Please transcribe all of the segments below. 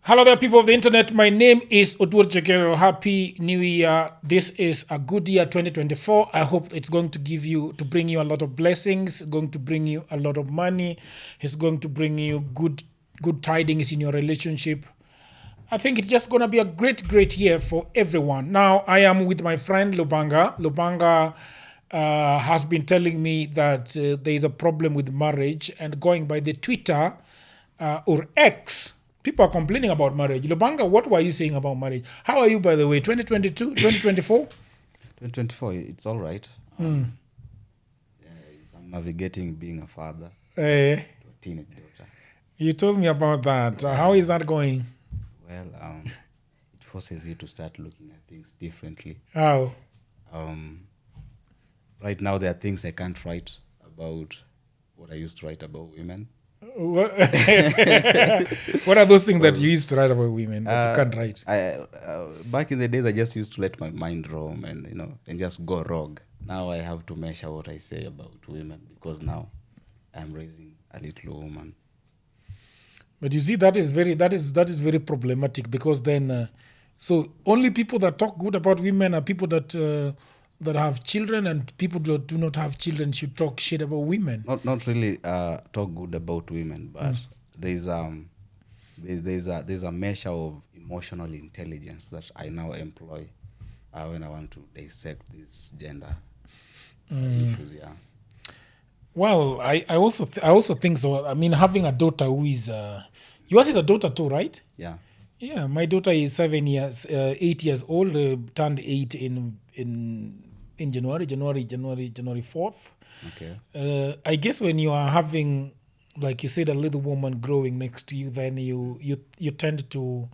Hello there, people of the internet. My name is Jagero. Happy New Year. This is a good year, 2024. I hope it's going to bring you a lot of blessings, going to bring you a lot of money. It's going to bring you good tidings in your relationship. I think it's just going to be a great year for everyone. Now, I am with my friend Lubanga. Lubanga has been telling me that there is a problem with marriage, and going by the Twitter or X, people are complaining about marriage. Lubanga, what were you saying about marriage? How are you, by the way? 2022, 2024? 2024, it's all right. I'm navigating being a father to a teenage daughter. You told me about that. How is that going? Well, it forces you to start looking at things differently. How? Right now, there are things I can't write about what I used to write about women. What are those things that you used to write about women that you can't write? Back in the days, I just used to let my mind roam and just go rogue. Now I have to measure what I say about women because now I'm raising a little woman. But you see, that is very problematic because then, so only people that talk good about women are people that have children, and people that do not have children should talk shit about women. Not really talk good about women, but there's a measure of emotional intelligence that I now employ when I want to dissect these gender issues. Yeah. Well, I also think so. I mean, having a daughter who is yours is a daughter too, right? Yeah. Yeah, my daughter is 8 years old. Turned 8 in January 4th. Okay. I guess when you are having, like you said, a little woman growing next to you, then you tend to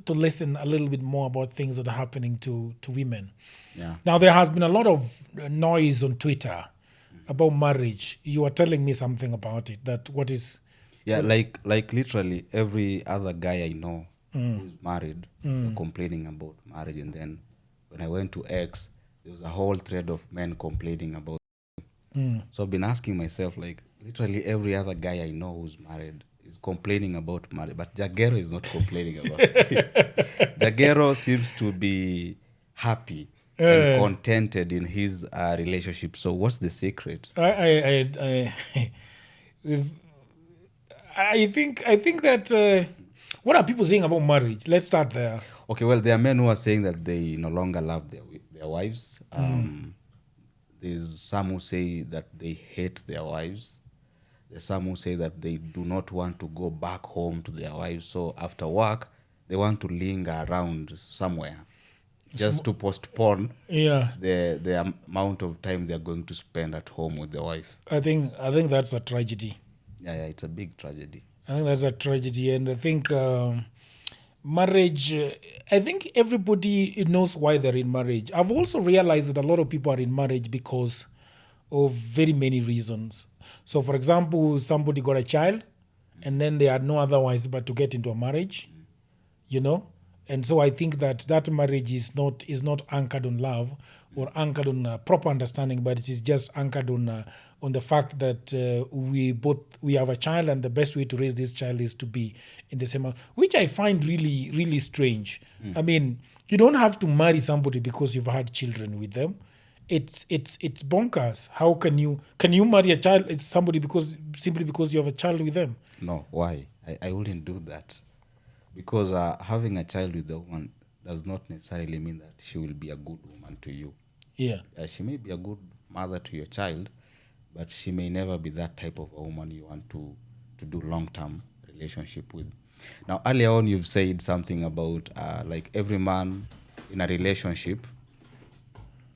listen a little bit more about things that are happening to women. Yeah. Now, there has been a lot of noise on Twitter about marriage. You are telling me something about it. That what is? Yeah, like literally every other guy I know who's married complaining about marriage, and then when I went to X, there was a whole thread of men complaining about it. So I've been asking myself, like, literally every other guy I know who's married is complaining about marriage, but Jagero is not complaining about it. Jagero seems to be happy and contented in his relationship. So what's the secret? I think that what are people saying about marriage? Let's start there. Okay, well, there are men who are saying that they no longer love their wives. There's some who say that they hate their wives. There's some who say that they do not want to go back home to their wives. So after work, they want to linger around somewhere just to postpone the amount of time they're going to spend at home with their wife. I think that's a tragedy. Yeah, it's a big tragedy. I think that's a tragedy, and I think marriage. I think everybody knows why they're in marriage. I've also realized that a lot of people are in marriage because of very many reasons. So, for example, somebody got a child, and then they had no otherwise but to get into a marriage, And so I think that marriage is not anchored on love or anchored on proper understanding, but it is just anchored on the fact that we have a child, and the best way to raise this child is to be in the same house, which I find really, really strange. I mean, you don't have to marry somebody because you've had children with them. It's bonkers. How can you marry a child? It's somebody simply because you have a child with them. No, why? I wouldn't do that. Because having a child with a woman does not necessarily mean that she will be a good woman to you. Yeah. She may be a good mother to your child, but she may never be that type of a woman you want to do long-term relationship with. Now, earlier on, you've said something about like every man in a relationship.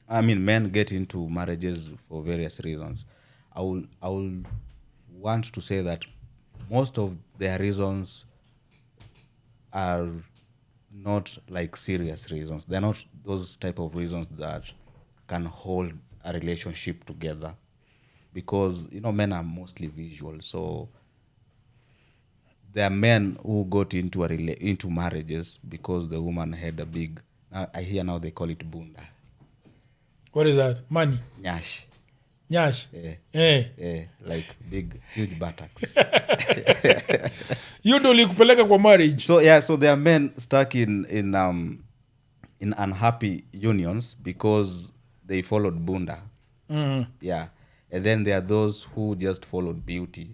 I mean, men get into marriages for various reasons. I will want to say that most of their reasons are not like serious reasons. They're not those type of reasons that can hold a relationship together, because men are mostly visual. So there are men who got into marriages because the woman had a big. I hear now they call it bunda. What is that? Money. Nyash. Nyash. Yeah, like big, huge buttocks. hiyo ndo likupeleka kwa marriage. So there are men stuck in unhappy unions because they followed bunda. Yeah. And then there are those who just followed beauty.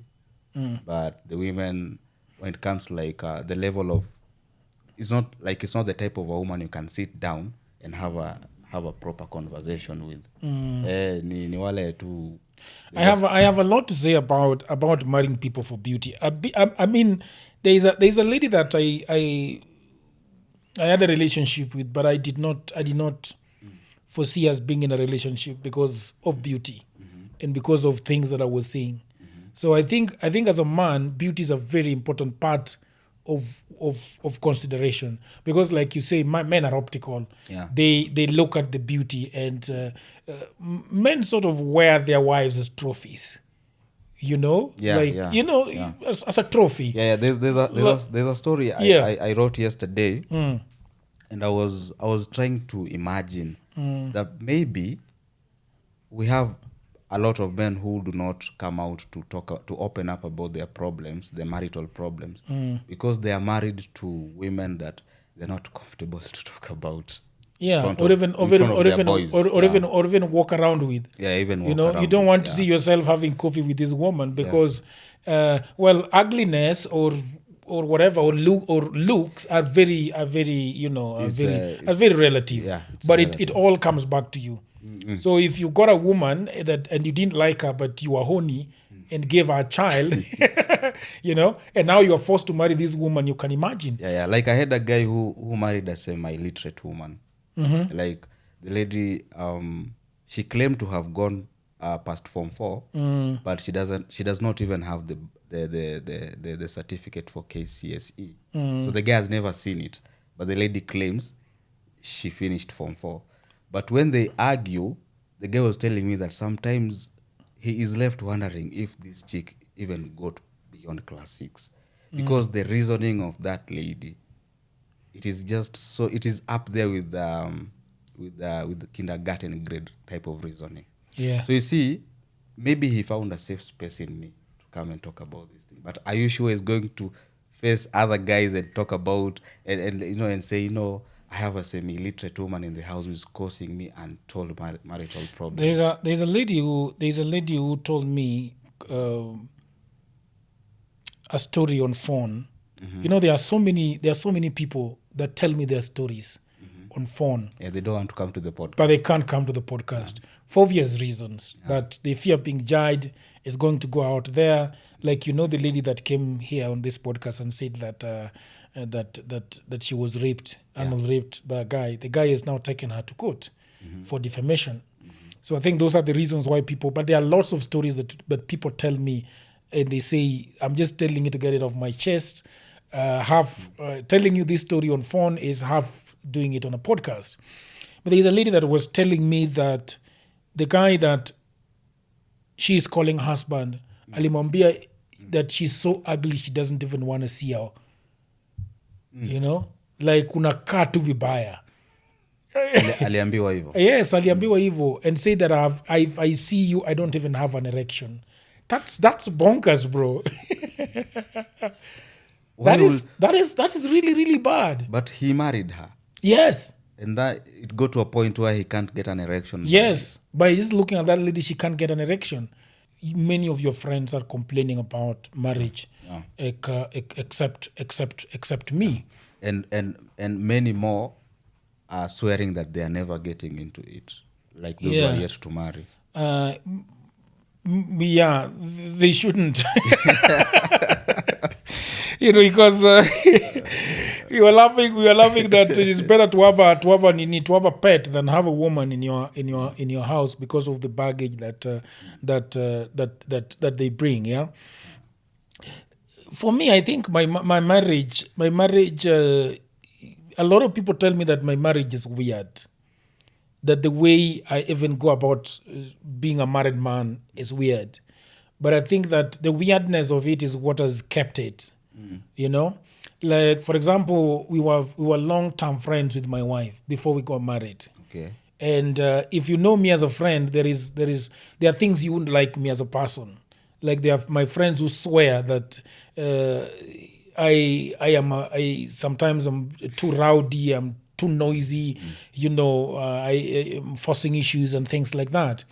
But the women, when it comes to like the level of, it's not the type of a woman you can sit down and have a proper conversation with. Ni wale tu. I have a lot to say about marrying people for beauty. I mean, there's a lady that I had a relationship with, but I did not foresee us being in a relationship because of beauty and because of things that I was seeing. So I think as a man, beauty is a very important part of consideration, because like you say, men are optical. Yeah. They look at the beauty, and men sort of wear their wives as trophies. As a trophy. Yeah. There's a story I wrote yesterday, and I was trying to imagine that maybe we have a lot of men who do not come out to open up about their problems, their marital problems, because they are married to women that they're not comfortable to talk about. Yeah, or even walk around with. Yeah, even walk around. You don't want to see yourself having coffee with this woman because, ugliness or whatever or looks are very very relative. Yeah, but it all comes back to you. So if you got a woman and you didn't like her, but you were horny and gave her a child, and now you're forced to marry this woman, you can imagine. Yeah. Like I had a guy who married a semi-illiterate woman. Like the lady, she claimed to have gone past Form 4, but she does not even have the certificate for KCSE. So the guy has never seen it, but the lady claims she finished Form 4. But when they argue, the guy was telling me that sometimes he is left wondering if this chick even got beyond class 6, because the reasoning of that lady, it is just so, it is up there with the kindergarten grade type of reasoning. Yeah. So you see, maybe he found a safe space in me to come and talk about this thing. But are you sure he's going to face other guys and talk about and say, I have a semi-illiterate woman in the house who's causing me untold marital problems? There's a lady who told me a story on phone. There are so many people that tell me their stories on phone. Yeah, they don't want to come to the podcast. But they can't come to the podcast for obvious reasons. That they fear being judged, is going to go out there. Like, the lady that came here on this podcast and said that she was raped, raped by a guy. The guy has now taken her to court for defamation. So I think those are the reasons why people, but there are lots of stories that people tell me, and they say, I'm just telling you to get it off my chest. Telling you this story on phone is half doing it on a podcast. But there's a lady that was telling me that the guy that she's calling husband, alimwambia that she's so ugly she doesn't even want to see her. Like unakaa tu vibaya. Aliambiwa hivyo. Yes, aliambiwa hivyo, and say that if I see you, I don't even have an erection. That's bonkers, bro. That is really, really bad. But he married her. Yes. And that it got to a point where he can't get an erection. Yes, by just looking at that lady, she can't get an erection. Many of your friends are complaining about marriage, except me. And many more are swearing that they are never getting into it, like those who are yet to marry. Yeah, they shouldn't. Because we were laughing that it's better to have a pet than have a woman in your house because of the baggage that they bring. Yeah. For me, I think my marriage. A lot of people tell me that my marriage is weird. That the way I even go about being a married man is weird. But I think that the weirdness of it is what has kept it. Like, for example, we were long-term friends with my wife before we got married. Okay. And if you know me as a friend, there are things you wouldn't like me as a person. Like, there are my friends who swear that sometimes I'm too rowdy, I'm too noisy, I'm forcing issues and things like that.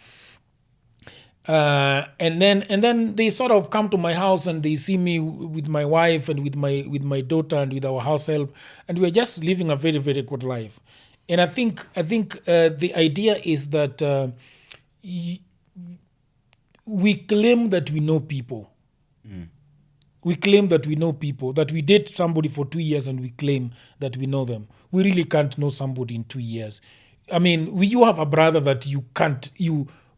And then they sort of come to my house and they see me with my wife and with my daughter and with our house help, and we're just living a very, very good life. And I think the idea is that we claim that we know people. We claim that we know people, that we date somebody for 2 years and we claim that we know them. We really can't know somebody in 2 years. I mean, you have a brother that you can't,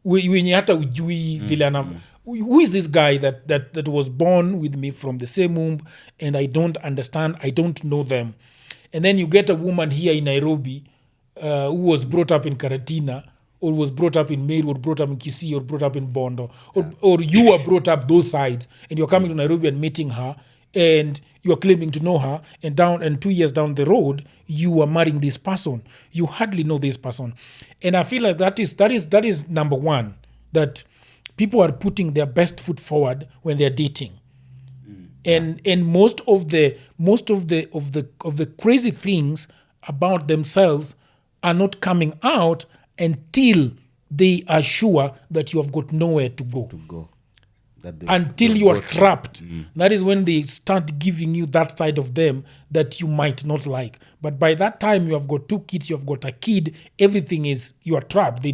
wenye hata ujui vile who is this guy that was born with me from the same womb, and I don't understand, I don't know them. And then you get a woman here in Nairobi who was brought up in Karatina, or was brought up in Meru, or brought up in Kisii, or brought up in Bondo, or you were brought up those sides, and you're coming to Nairobi and meeting her, and you're claiming to know her, and 2 years down the road, you are marrying this person. You hardly know this person. And I feel like that is number one, that people are putting their best foot forward when they're dating. And most of the crazy things about themselves are not coming out until they are sure that you have got nowhere to go. Until you are trapped. That is when they start giving you that side of them that you might not like. But by that time, you have got 2 kids, you have got a kid, everything is, you are trapped.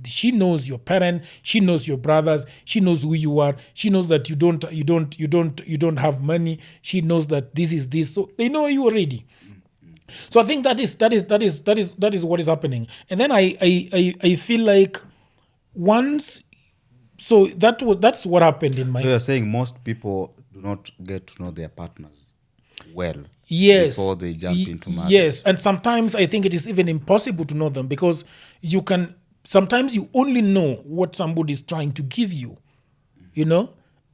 She knows your parent, she knows your brothers, she knows who you are, she knows that you don't have money, she knows that this is this, so they know you already. So I think that is what is happening. And then I feel like once, so that's what happened in my. So you're saying most people do not get to know their partners well, yes, before they jump into marriage. Yes, and sometimes I think it is even impossible to know them, because sometimes you only know what somebody is trying to give you.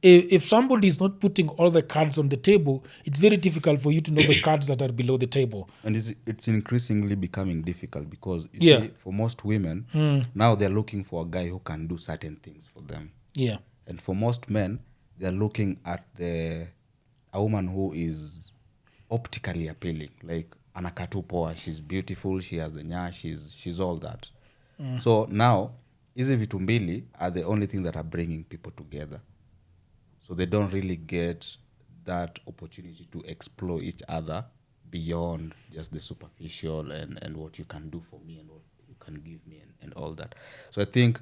If somebody is not putting all the cards on the table, it's very difficult for you to know the cards that are below the table. And it's increasingly becoming difficult, because you see, for most women, now they're looking for a guy who can do certain things for them. Yeah. And for most men, they're looking at a woman who is optically appealing, like anakatu poa, she's beautiful, she has the nya, she's all that. So now, hizi vitu mbili are the only thing that are bringing people together. So they don't really get that opportunity to explore each other beyond just the superficial and what you can do for me and what you can give me and all that. So I think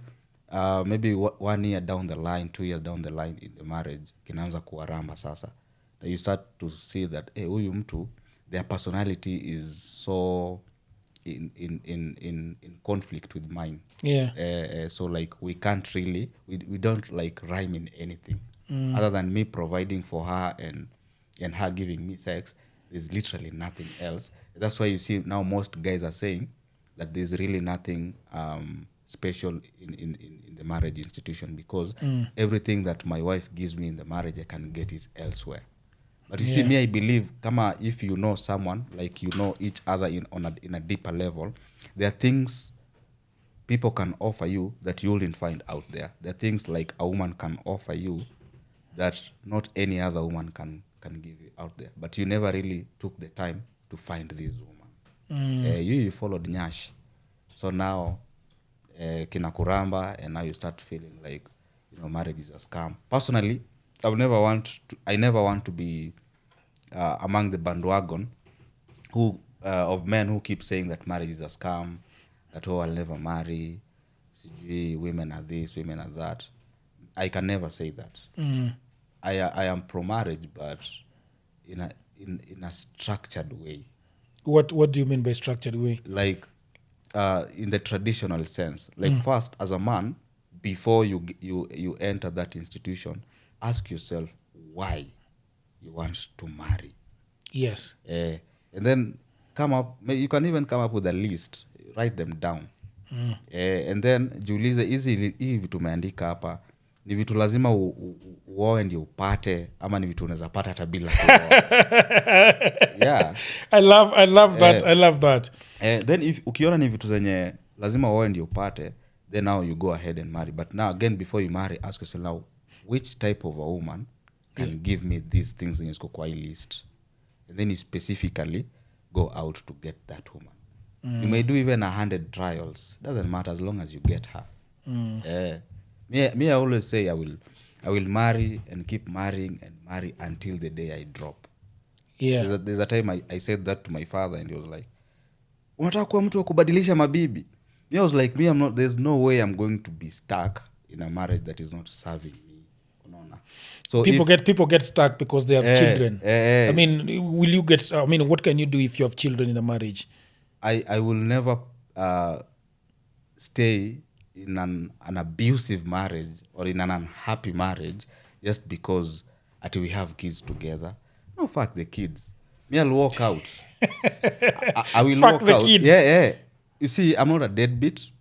maybe 1 year down the line, 2 years down the line in the marriage, kinaanza kuwaramba sasa. That you start to see that, huyu mtu, their personality is so in conflict with mine. Yeah. So like we can't really, we don't like rhyme in anything. Other than me providing for her and her giving me sex, there's literally nothing else. That's why you see now most guys are saying that there's really nothing special in the marriage institution, because everything that my wife gives me in the marriage, I can get it elsewhere. But you see, me, I believe, kama if you know someone, like you know each other in a deeper level, there are things people can offer you that you wouldn't find out there. There are things like a woman can offer you that not any other woman can give you out there. But you never really took the time to find this woman. You followed Nyash. So now, kinakuramba, and now you start feeling like, marriage is a scam. Personally, I never want to be among the bandwagon of men who keep saying that marriage is a scam, that I'll never marry, women are this, women are that. I can never say that. I am pro-marriage, but in a structured way. What do you mean by structured way? Like in the traditional sense. Like first, as a man, before you enter that institution, ask yourself why you want to marry. Yes. And then you can even come up with a list, write them down. And then jiulize hizi vitu umeandika hapa ni vitu lazima uoe ndio upate, ama ni vitu unaweza pata hata bila kuoa. Yeah. I love that. I love that. Then if ukiona ni vitu zenye lazima uoe ndio upate, then now you go ahead and marry. But now again, before you marry, ask yourself now, which type of a woman can give me these things in ziko kwa hii list, and then you specifically go out to get that woman. You may do even 100 trials, doesn't matter as long as you get her. Me I always say I will marry and keep marrying and marry until the day I drop. There's a time I said that to my father, and he was like, unataka kuwa mtu wa kubadilisha mabibi? I was like, there's no way I'm going to be stuck in a marriage that is not serving me. So people get stuck because they have children. I mean, what can you do if you have children in a marriage? I will never stay in an abusive marriage or in an unhappy marriage just because we have kids together. No, fuck the kids. Me, I'll walk out. I will fuck walk the out. Kids. Yeah. You see, I'm not a deadbeat,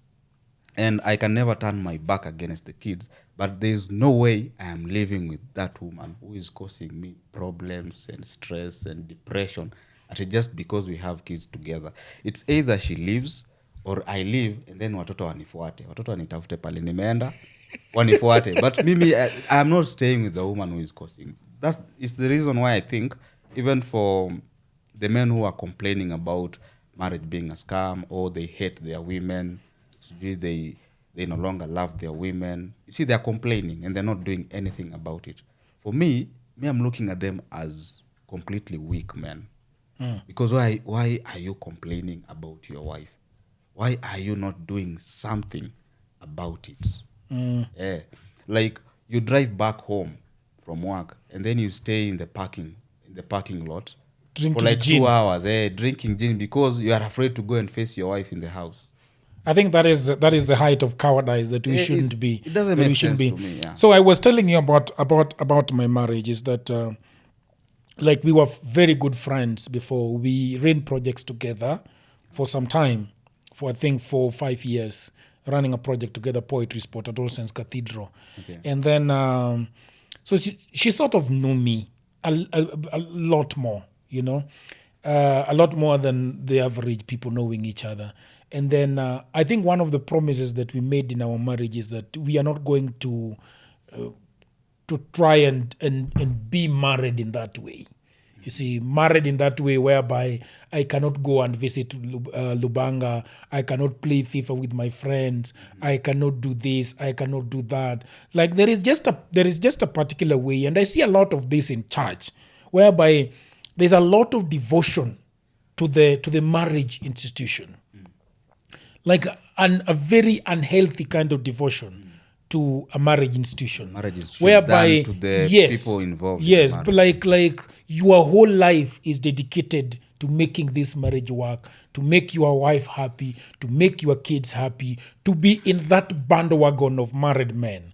and I can never turn my back against the kids. But there's no way I am living with that woman who is causing me problems and stress and depression just because we have kids together. It's either she leaves or I leave, and then watoto wanifuate. Watoto wanitafute pale nimeenda, wanifuate. But mimi, I'm not staying with the woman who is causing. That is the reason why I think, even for the men who are complaining about marriage being a scam, or they hate their women, they no longer love their women. You see, they're complaining and they're not doing anything about it. For me, I'm looking at them as completely weak men. Because why are you complaining about your wife? Why are you not doing something about it? Like, you drive back home from work and then you stay in the parking lot Drinking for like gin. 2 hours, drinking gin because you are afraid to go and face your wife in the house. I think that is the height of cowardice that we shouldn't be. It doesn't make sense to me. Yeah. So I was telling you about my marriage is that like we were very good friends before. We ran projects together for some time, for I think 4 or 5 years, running a project together, Poetry Spot at All Saints Cathedral. Okay. And then so she sort of knew me a lot more, a lot more than the average people knowing each other. And then I think one of the promises that we made in our marriage is that we are not going to try and be married in that way. You see, married in that way whereby I cannot go and visit Lubanga, I cannot play FIFA with my friends, I cannot do this, I cannot do that. Like there is just a particular way, and I see a lot of this in church, whereby there's a lot of devotion to the marriage institution, like a very unhealthy kind of devotion to a marriage institution. Marriage is whereby done to the people involved. Yes, but like your whole life is dedicated to making this marriage work, to make your wife happy, to make your kids happy, to be in that bandwagon of married men.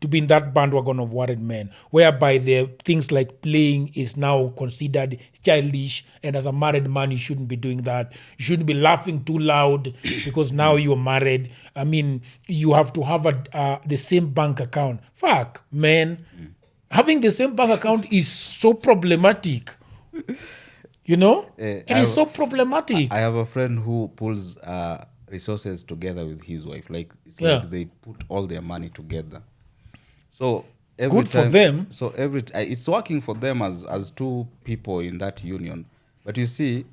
To be in that bandwagon of married men, whereby the things like playing is now considered childish, and as a married man, you shouldn't be doing that. You shouldn't be laughing too loud because now you're married. I mean, you have to have the same bank account. Fuck, man. Having the same bank account is so problematic. It is so problematic. I have a friend who pulls resources together with his wife. Like, it's like they put all their money together. So good for them. So it's working for them as two people in that union. But you see,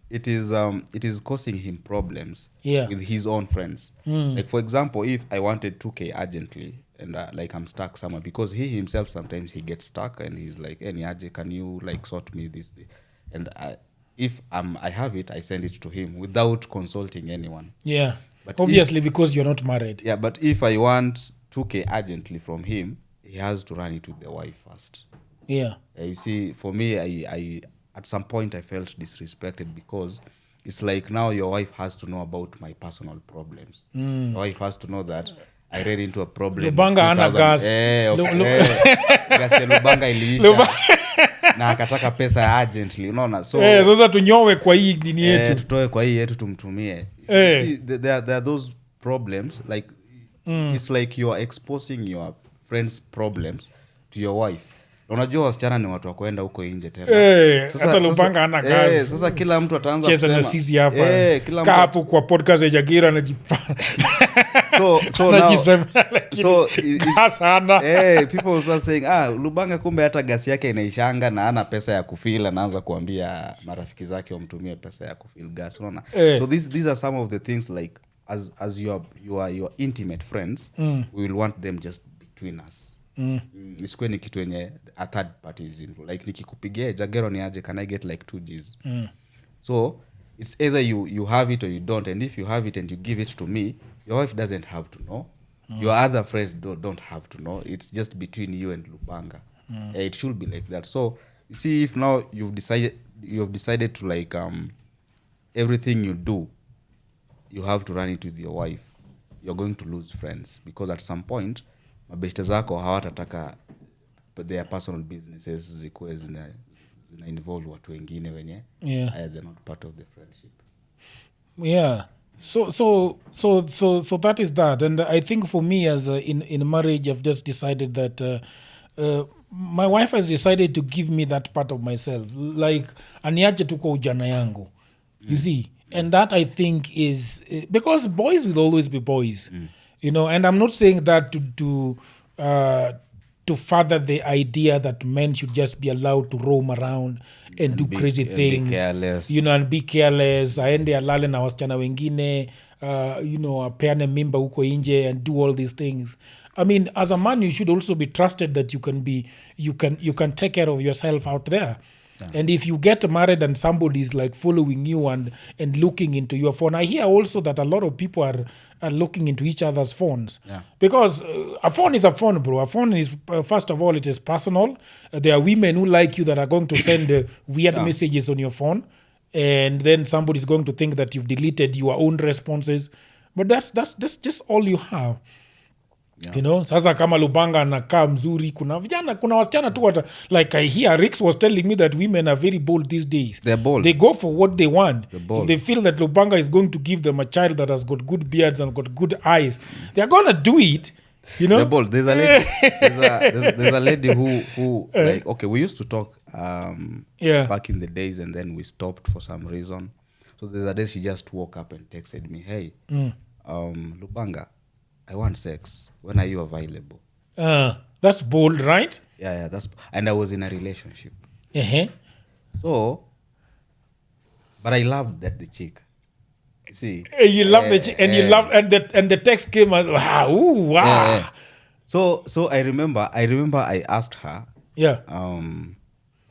it is causing him problems with his own friends. Like, for example, if I wanted 2K urgently and like I'm stuck somewhere, because he himself sometimes he gets stuck and he's like, "Hey, Niaje, can you like sort me this?" And if I have it, I send it to him without consulting anyone. Yeah, but obviously because you're not married. Yeah, but if I want 2K urgently from him, he has to run it with the wife first. Yeah. You see, for me, I at some point I felt disrespected because it's like now your wife has to know about my personal problems. Your wife has to know that I ran into a problem. Lubanga ana gas. Gas ya Lubanga iliisha. Na akataka pesa urgently, unaona? So sasa tunyowe kwa hii dini yetu. Tutoe kwa hii yetu tumtumie. See, there are those problems like it's like you are exposing your friend's problems to your wife. unajua wasichana ni watu wa kwenda huko nje tena. Hata Lubanga hana kazi. Sasa kila mtu ataanza kusema cheza na sisi hapa. Kila hapo kwa podcast ya Jagero anajipana. People start saying Lubanga kumbe hata gasi yake inaishanga na ana pesa ya kufeel, anaanza kuambia marafiki zake wamtumie pesa ya kufeel gas, unaona. So these are some of the things like as you are your intimate friends, we will want them just between us. Isikwe ni kitu yenye a third party is involved. Like nikikupigia Jagero ni aje, can I get like 2 Gs? So it's either you have it or you don't, and if you have it and you give it to me, your wife doesn't have to know. Your other friends don't have to know. It's just between you and Lubanga. It should be like that. So you see, if now you've decided to like everything you do, you have to run it with your wife, you're going to lose friends, because at some point mabeshte zako hawatataka their personal businesses zikuwe zina involve watu wengine wenye they're not part of the friendship. So that is that. And I think for me, as in marriage, I've just decided that my wife has decided to give me that part of myself, like aniache tuko ujana yangu, you see. And that I think is because boys will always be boys, you know. And I'm not saying that to further the idea that men should just be allowed to roam around and do crazy things, you know, and be careless. Aende alale na wasichana wengine, you know, apeane mimba huko nje and do all these things. I mean, as a man, you should also be trusted that you can take care of yourself out there. Yeah. And if you get married and somebody is like following you and looking into your phone, I hear also that a lot of people are looking into each other's phones. Yeah. Because a phone is a phone, bro. A phone is, first of all, it is personal. There are women who like you that are going to send weird messages on your phone. And then somebody's going to think that you've deleted your own responses. But that's just all you have. Yeah. You know, sasa kama Lubanga anakaa mzuri, kuna wasichana tu like I hear Rix was telling me that women are very bold these days. They're bold. They go for what they want. If they feel that Lubanga is going to give them a child that has got good beards and got good eyes, they're going to do it. You know? They're bold. There's a lady, there's a lady who like, okay, we used to talk back in the days, and then we stopped for some reason. So there's a day she just woke up and texted me, hey, Lubanga, I want sex. When are you available? That's bold, right? Yeah, and I was in a relationship. So, but I loved that the chick. You see, you love the chick, and you love, and the text came as wow. Yeah. So I remember I asked her,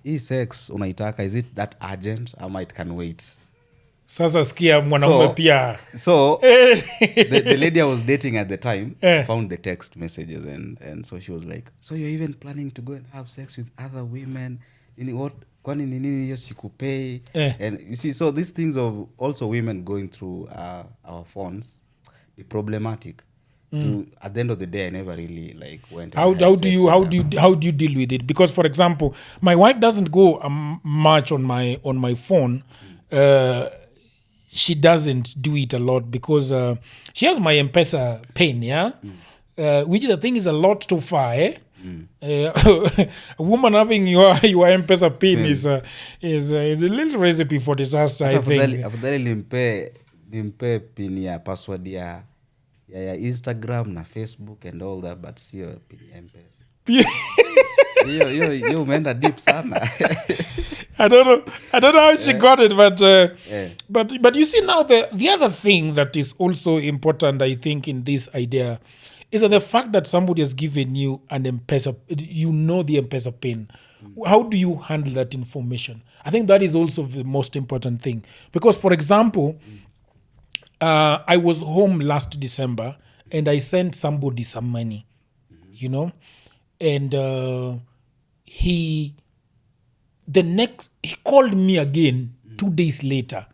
hii sex unaitaka, is it that urgent ama it can wait? Sasa sikia mwanaume pia. So the lady I was dating at the time found the text messages, and so she was like, so you're even planning to go and have sex with other women? Kwani nini hiyo sikupei? And you see, so these things of also women going through our phones be problematic. At the end of the day, I never really like went. How do you deal with it? Because for example, my wife doesn't go much on my phone. She doesn't do it a lot because she has my M-Pesa pin, which is, I think, is a lot too far. A woman having your M-Pesa pin is a little recipe for disaster, I think. Afadhali nimpe pin ya password ya Instagram na Facebook and all that, but sio pin ya M-Pesa. Yo umeenda deep sana. I don't know how she got it, but you see now the other thing that is also important, I think, in this idea is that the fact that somebody has given you an M-Pesa, you know the M-Pesa pin. How do you handle that information? I think that is also the most important thing. Because, for example, I was home last December and I sent somebody some money, you know, and he called me again 2 days later.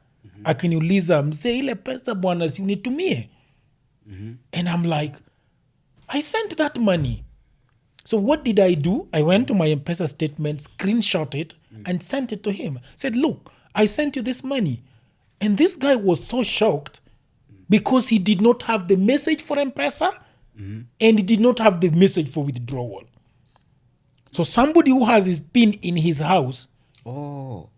Akiniuliza, mzee ile pesa bwana si unitumie. And I'm like, I sent that money. So what did I do? I went to my M-Pesa statement, screenshot it, and sent it to him. Said, look, I sent you this money. And this guy was so shocked because he did not have the message for M-Pesa and he did not have the message for withdrawal. So somebody who has his pin in his house Oh,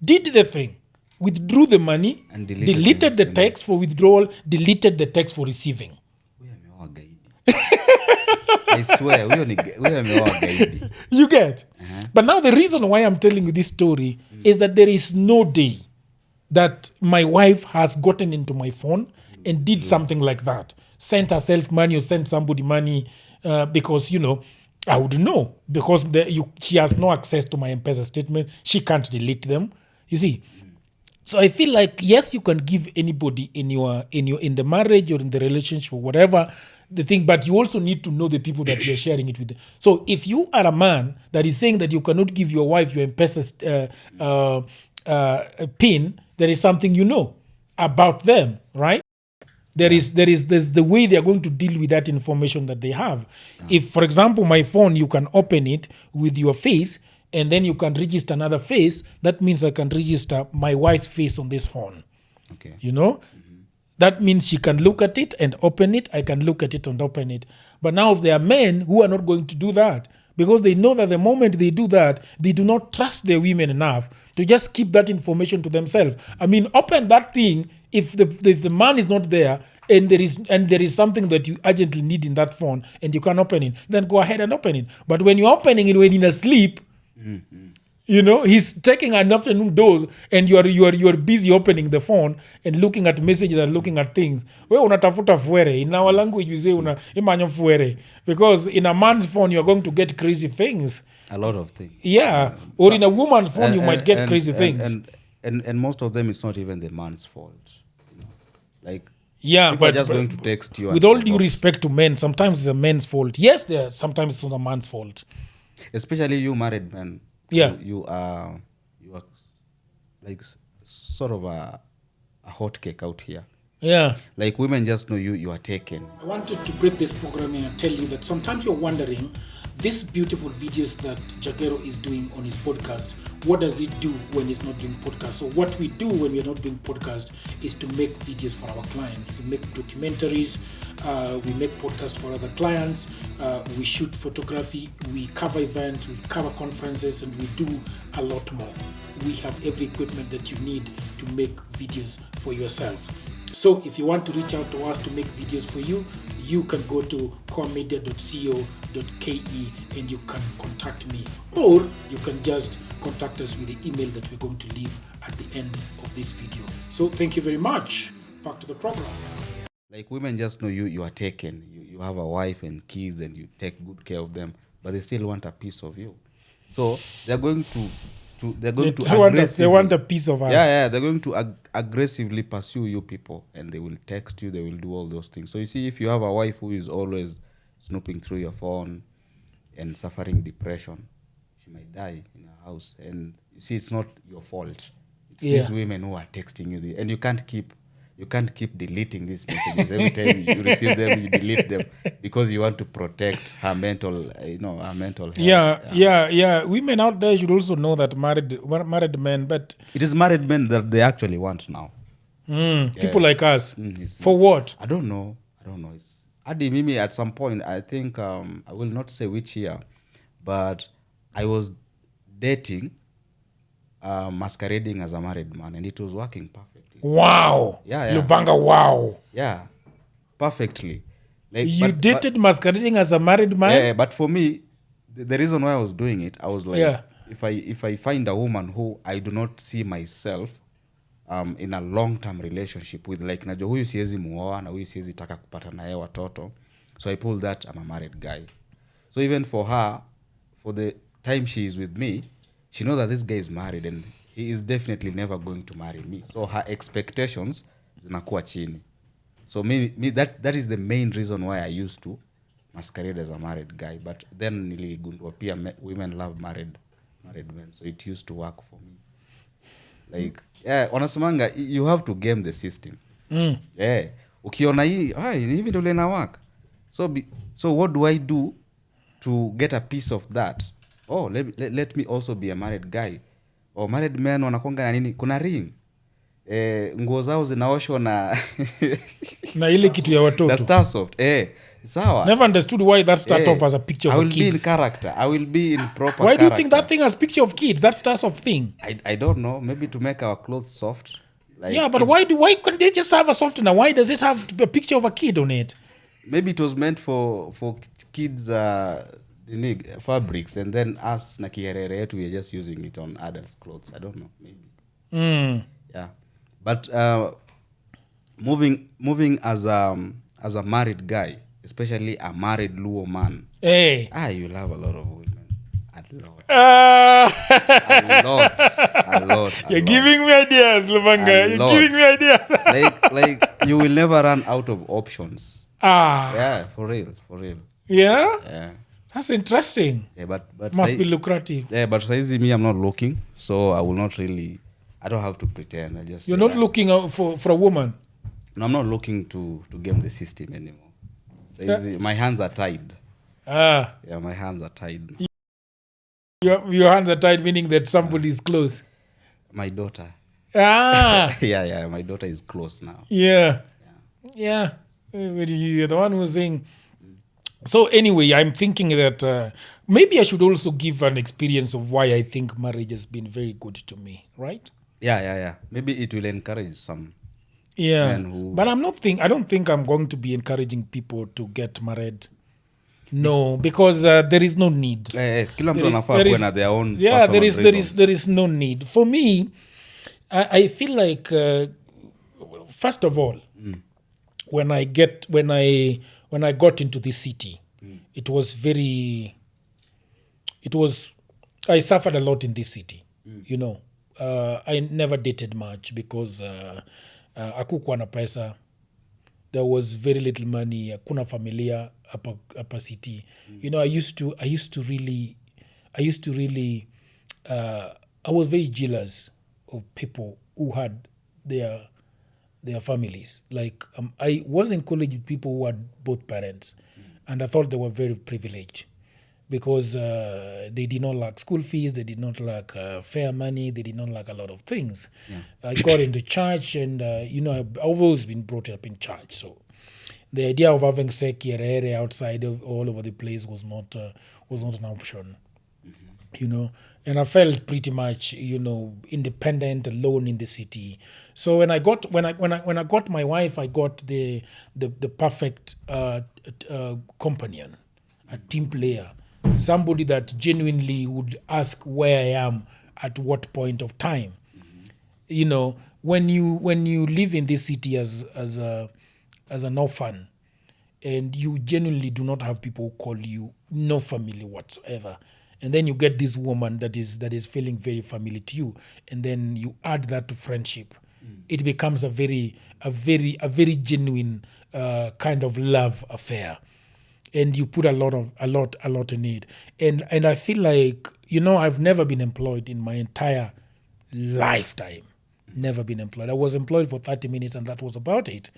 did the thing, withdrew the money, and deleted deleted the the text for withdrawal, deleted the text for receiving. huyo ameoa gaidi. I swear, huyo ameoa gaidi. You get? But now the reason why I'm telling you this story is that there is no day that my wife has gotten into my phone and did something like that. Sent herself money or sent somebody money because, I would know. Because she has no access to my M-Pesa statement. She can't delete them. You see? So I feel like, yes, you can give anybody in the marriage or in the relationship or whatever the thing, but you also need to know the people that you're sharing it with. So if you are a man that is saying that you cannot give your wife your M-Pesa pin, there is something you know about them, right? There's the way they are going to deal with that information that they have. If, for example, my phone, you can open it with your face and then you can register another face, that means I can register my wife's face on this phone. Okay. That means she can look at it and open it. I can look at it and open it. But now there are men who are not going to do that because they know that the moment they do that, they do not trust their women enough to just keep that information to themselves. I mean, open that thing if the man is not there and there is something that you urgently need in that phone and you can open it, then go ahead and open it. But when you're opening it when you're asleep, he's taking an afternoon dose and you're busy opening the phone and looking at messages and looking at things. We unatafuta fuere. In our language we say imanyo fuere, because in a man's phone you're going to get crazy things. A lot of things. Yeah. Or in a woman's phone you might get crazy things. And most of them it's not even the man's fault. Like, yeah, people but are just going to text you. With all due respect to men, sometimes it's a man's fault. Yes, sometimes it's not a man's fault. Especially you married men. Yeah. You are like sort of a hot cake out here. Yeah. Like, women just know you are taken. I wanted to break this program and tell you that sometimes you're wondering, these beautiful videos that Jagero is doing on his podcast, what does he do when he's not doing podcast? So what we do when we're not doing podcast is to make videos for our clients. We make documentaries, we make podcasts for other clients, we shoot photography, we cover events, we cover conferences, and we do a lot more. We have every equipment that you need to make videos for yourself. So if you want to reach out to us to make videos for you, you can go to coremedia.co.ke and you can contact me, or you can just contact us with the email that we're going to leave at the end of this video. So thank you very much. Back to the program. Like, women just know you are taken. You have a wife and kids and you take good care of them, but they still want a piece of you. So they're going to they want a piece of us. Yeah, they're going to aggressively pursue you people, and they will text you, they will do all those things. So you see, if you have a wife who is always snooping through your phone and suffering depression, she might die in her house. And you see, it's not your fault. It's these women who are texting you, and you can't keep deleting these messages. Every time you receive them, you delete them because you want to protect her mental, her mental health. Yeah. Women out there should also know that married men, but it is married men that they actually want now. People like us. For what? I don't know. It's Adi Mimi at some point. I think I will not say which year, but I was dating, masquerading as a married man, and it was working perfectly. Wow. Yeah. Lubanga, wow. Yeah, perfectly. Like, you dated masquerading as a married man? Yeah, but for me, the reason why I was doing it, I was like, if I find a woman who I do not see myself in a long-term relationship with, like, najua huyu siwezi muoa na huyu siwezi taka kupata na yeye watoto, so I pulled that I'm a married guy. So even for her, for the time she is with me, she knows that this guy is married and he is definitely never going to marry me. So her expectations zinakuwa chini. So me that is the main reason why I used to masquerade as a married guy. But then niligundua pia women love married men. So it used to work for me. Like, wanasemanga, you have to game the system. Yeah. Ukiona hii, hivi ndio lena work. So what do I do to get a piece of that? Oh, let me also be a married guy. Or married men wanakonga na nini? Kuna ring. Nguo zao zinaoshwa na na ile kitu ya watoto. Na Starsoft. Sawa. Never understood why that started Eh, off as a picture I of will a be in kids. character. I will be in proper Why do you character. think that thing has picture of kids? That starts off thing. I don't know. Maybe to make our clothes soft. Like Yeah, but kids. why couldn't they just have a softener? Why does it have a picture of a kid on it? Maybe it was meant for kids fabrics, and then us na kiherere yetu, we are just using it on adults' clothes. I don't know. Maybe. Yeah. But moving as a married guy, especially a married Luo man, Hey. you'll have a lot of women. A lot. Ah. A lot. A lot. You're giving me ideas, Lubanga. You're giving me ideas. like you will never run out of options. Yeah, for real. Yeah? Yeah. That's interesting. Yeah, but Must be lucrative. Yeah, but saizi me, I'm not looking, so I will not really. I don't have to pretend. I just. You're not looking out for a woman. No, I'm not looking to game the system anymore. Saizi, my hands are tied. Ah. Yeah, my hands are tied now. Your hands are tied, meaning that somebody is close. My daughter. Ah. Yeah, my daughter is close now. Yeah. You're the one who's saying. So anyway, I'm thinking that maybe I should also give an experience of why I think marriage has been very good to me, right? Yeah. Maybe it will encourage some. Yeah, men who. but I don't think I'm going to be encouraging people to get married. No, because there is no need. Kila mtu anafaa kuwa na their own. Yeah, personal reason. there is no need. For me, I feel like first of all, when I got into this city, I suffered a lot in this city. You know, I never dated much because hakukuwa na pesa. There was very little money. Hakuna familia hapa city. You know, I was very jealous of people who had their families. Like I was in college with people who had both parents, and I thought they were very privileged because they did not lack school fees, they did not lack fare money, they did not lack a lot of things. I got into church, and I've always been brought up in church, so the idea of having sekierere outside all over the place was not an option. You know, and I felt pretty much, independent, alone in the city. So when I got my wife, I got the perfect companion, a team player, somebody that genuinely would ask where I am at what point of time. You know, when you live in this city as an orphan, and you genuinely do not have people who call you, no family whatsoever, and then you get this woman that is feeling very familiar to you, and then you add that to friendship, it becomes a very genuine kind of love affair, and you put a lot in it, and I feel like, I've never been employed in my entire lifetime. Never been employed. I was employed for 30 minutes, and that was about it.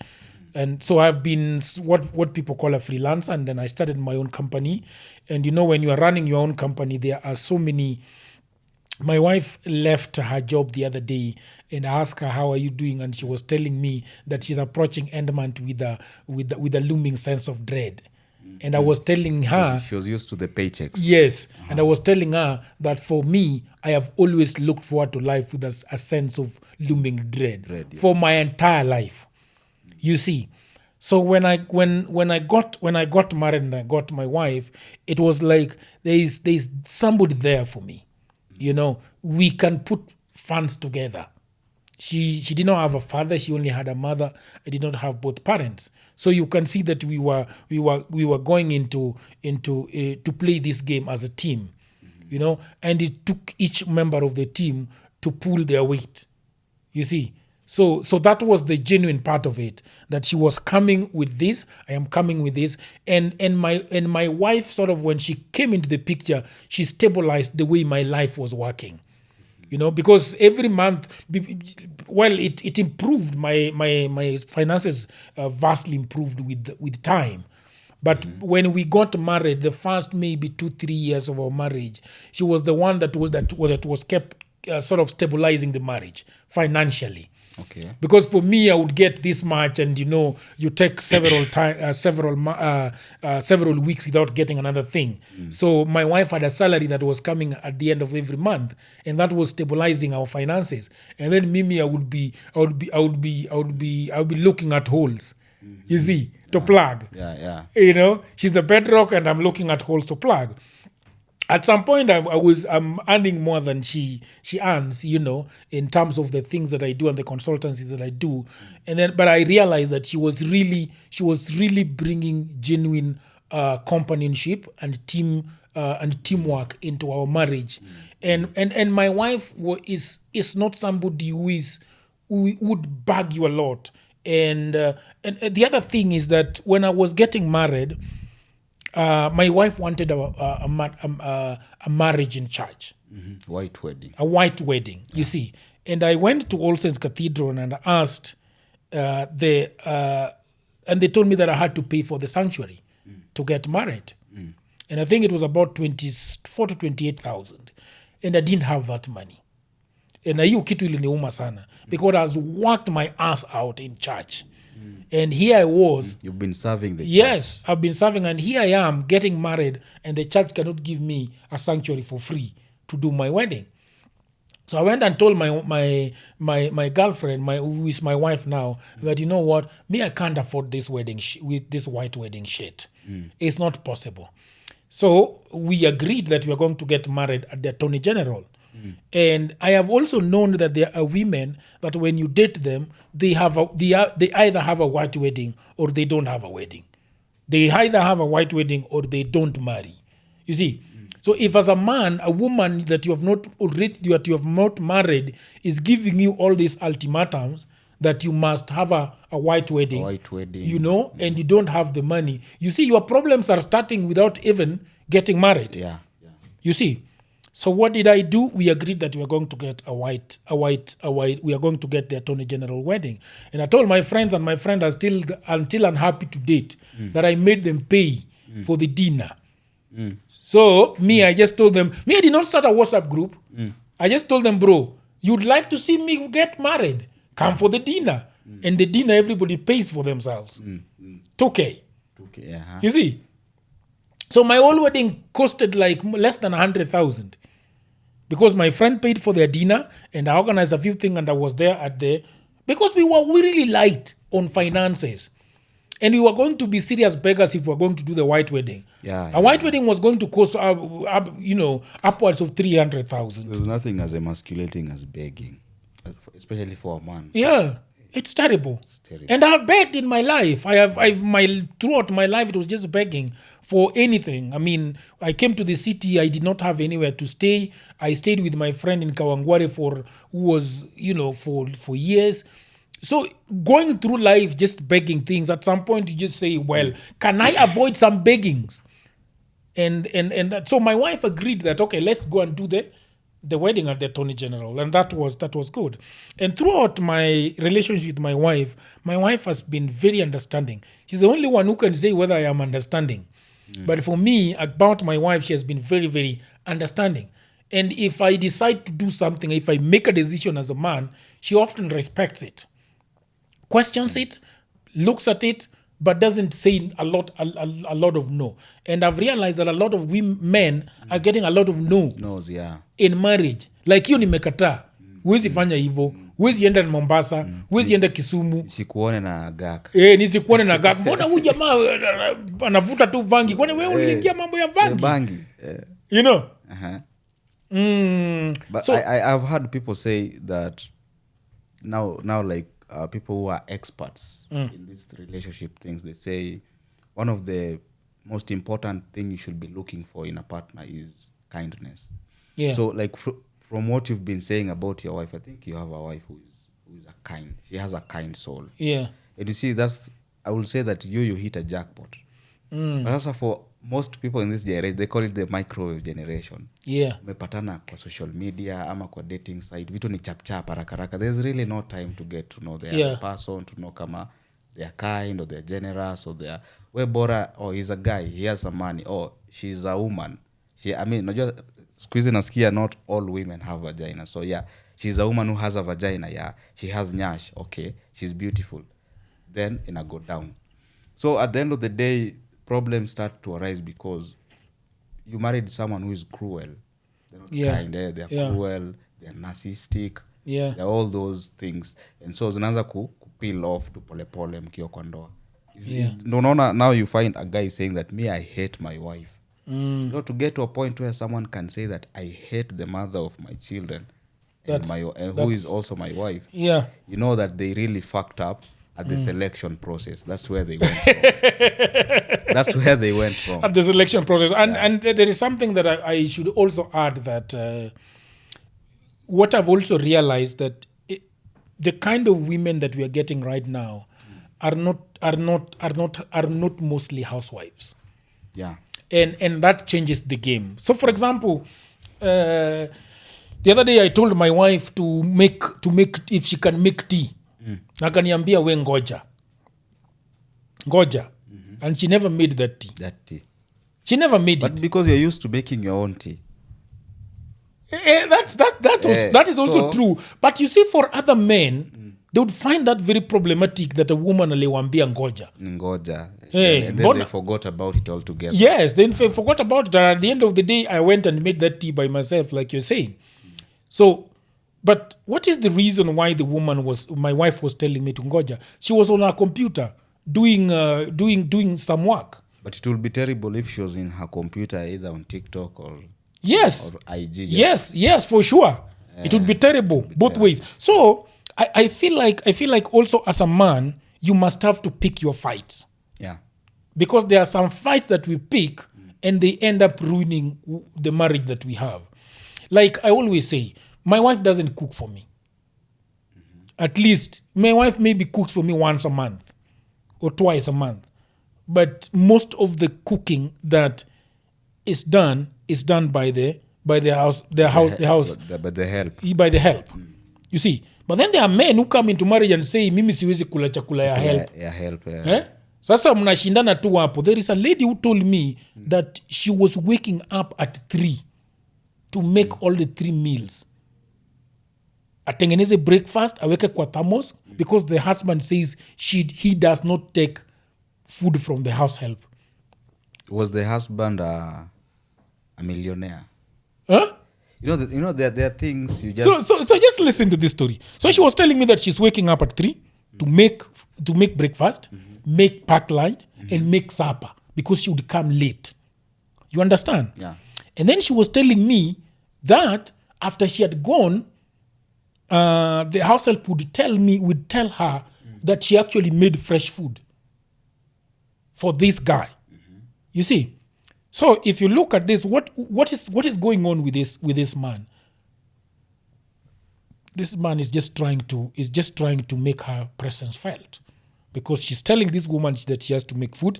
And so I've been what people call a freelancer, and then I started my own company. And when you are running your own company, there are so many. My wife left her job the other day, and I asked her, "How are you doing?" And she was telling me that she's approaching end month with a looming sense of dread. And I was telling her, she was used to the paychecks. Yes, and I was telling her that for me, I have always looked forward to life with a sense of looming dread for my entire life. You see, so when I got married and I got my wife, it was like there's somebody there for me. We can put funds together. She did not have a father; she only had a mother. I did not have both parents, so you can see that we were going into to play this game as a team, and it took each member of the team to pull their weight. You see. So that was the genuine part of it, that she was coming with this, I am coming with this, and my wife, sort of, when she came into the picture, she stabilized the way my life was working, because every month, it improved, my finances vastly improved with time. But when we got married, the first maybe 2-3 years of our marriage, she was the one that was kept sort of stabilizing the marriage financially. Okay. Because for me, I would get this much, and you take several weeks without getting another thing. So my wife had a salary that was coming at the end of every month, and that was stabilizing our finances. And then Mimi, I would be looking at holes, you see, to plug. Yeah. She's the bedrock, and I'm looking at holes to plug. At some point, I'm earning more than she earns, in terms of the things that I do and the consultancy that I do. But I realized that she was really bringing genuine companionship and teamwork into our marriage. And my wife is not somebody who would bug you a lot. And the other thing is that when I was getting married, my wife wanted a marriage in church, White wedding. a white wedding, you see. And I went to All Saints Cathedral and asked, and they told me that I had to pay for the sanctuary to get married. And I think it was about 24 to 28,000. And I didn't have that money. And hiyo kitu iliniuma sana because I has worked my ass out in church. And here I was. You've been serving the church. Yes, I've been serving, and here I am getting married, and the church cannot give me a sanctuary for free to do my wedding. So I went and told my girlfriend, who is my wife now, that you know what, I can't afford this wedding with this white wedding shit. It's not possible. So we agreed that we are going to get married at the Attorney General. And I have also known that there are women that when you date them, they either have a white wedding or they don't have a wedding. They either have a white wedding or they don't marry. You see? So if as a man, a woman that you have not married is giving you all these ultimatums that you must have a white wedding, and you don't have the money, you see, your problems are starting without even getting married. Yeah. You see? So what did I do? We agreed that we are going to get we are going to get the Attorney General wedding. And I told my friends, and my friends are still until unhappy to date, that I made them pay for the dinner. So I just told them, I did not start a WhatsApp group. I just told them, bro, you'd like to see me get married? Come for the dinner. And the dinner, everybody pays for themselves. 2K. You see? So my whole wedding costed like less than 100,000. Because my friend paid for their dinner, and I organized a few things, and I was there because we really light on finances. And we were going to be serious beggars if we were going to do the white wedding. A white wedding was going to cost, upwards of 300,000. There's nothing as emasculating as begging, especially for a man. Yeah, it's terrible. And I've begged in my life. Throughout my life, it was just begging for anything. I mean, I came to the city. I did not have anywhere to stay. I stayed with my friend in Kawangware for years. So going through life just begging things, at some point you just say, well, can I avoid some beggings? So my wife agreed that, okay, let's go and do the wedding at the Attorney General. And that was good. And throughout my relationship with my wife has been very understanding. She's the only one who can say whether I am understanding. But for me, about my wife, she has been very, very understanding. And if I decide to do something, if I make a decision as a man, she often respects it, questions it, looks at it, but doesn't say a lot of no. And I've realized that a lot of men are getting a lot of No's, yeah. in marriage. Like hiyo nimekataa. Huwezi fanya hivyo. Huwezi enda Mombasa, huwezi enda Kisumu. Nisikuone na gak. Nisikuone na gak. Mbona huyu jamaa anavuta tu vangi? Kwani wewe uliingia mambo ya vangi? Bangi. You know? But so, I've heard people say that now like people who are experts in these relationship things, they say one of the most important thing you should be looking for in a partner is kindness. Yeah. So like from what you've been saying about your wife, I think you have a wife who is she has a kind soul. Yeah. And you see, I will say that you hit a jackpot. But also for most people in this generation, they call it the microwave generation. Yeah. Umepatana kwa social media ama kwa dating site, vitu ni chap haraka. There's really no time to get to know the other person, to know kama they are kind or they're generous or they're bora, or he's a guy, he has some money, or she's a woman. Unajua squeeze nasikia not all women have vagina. So yeah, she's a woman who has a vagina. Yeah, she has nyash. Okay, she's beautiful. Then ina go down. So at the end of the day, problems start to arise because you married someone who is cruel. They're not kind. They're cruel. They're narcissistic. Yeah. They're all those things. And so zinaanza ku peel off to polepole mkiwa kwa ndoa. No, now you find a guy saying that me, I hate my wife. You know, to get to a point where someone can say that I hate the mother of my children and who is also my wife. Yeah. You know that they really fucked up at the selection process. That's where they went wrong. That's where they went wrong. At the selection process. And there is something that I should also add, that what I've also realized, that the kind of women that we are getting right now are not mostly housewives. Yeah. And that changes the game. So for example, the other day I told my wife to make if she can make tea. Akaniambia we ngoja. And she never made that tea. She never made it. But because you're used to making your own tea. That is also true. But you see, for other men, they would find that very problematic, that a woman aliwambia ngoja. And then they forgot about it altogether. Yes, they forgot about it. And at the end of the day, I went and made that tea by myself, like you're saying. So, but what is the reason why my wife was telling me to ngoja? She was on her computer doing some work. But it would be terrible if she was in her computer, either on TikTok or IG. Yes, for sure. It would be terrible both ways. So I feel like also as a man, you must have to pick your fights. Yeah. Because there are some fights that we pick and they end up ruining the marriage that we have. Like I always say, my wife doesn't cook for me. At least my wife maybe cooks for me once a month or twice a month. But most of the cooking that is done by the house. By the help. You see. But then there are men who come into marriage and say, mimi siwezi kula chakula ya help. Sasa mnashindana tu hapo. There is a lady who told me that she was waking up at 3 to make all the 3 meals. Atengeneze breakfast, aweke kwa thermos, because the husband says he does not take food from the house help. Was the husband a millionaire? Huh? You know there are things you just... So just listen to this story. So she was telling me that she's waking up at 3 to make breakfast, make pack lunch, and make supper, because she would come late. You understand? Yeah. And then she was telling me that after she had gone, the house help would tell her that she actually made fresh food for this guy. You see? So if you look at this, what is going on with this man? This man is just trying to make her presence felt, because she's telling this woman that she has to make food.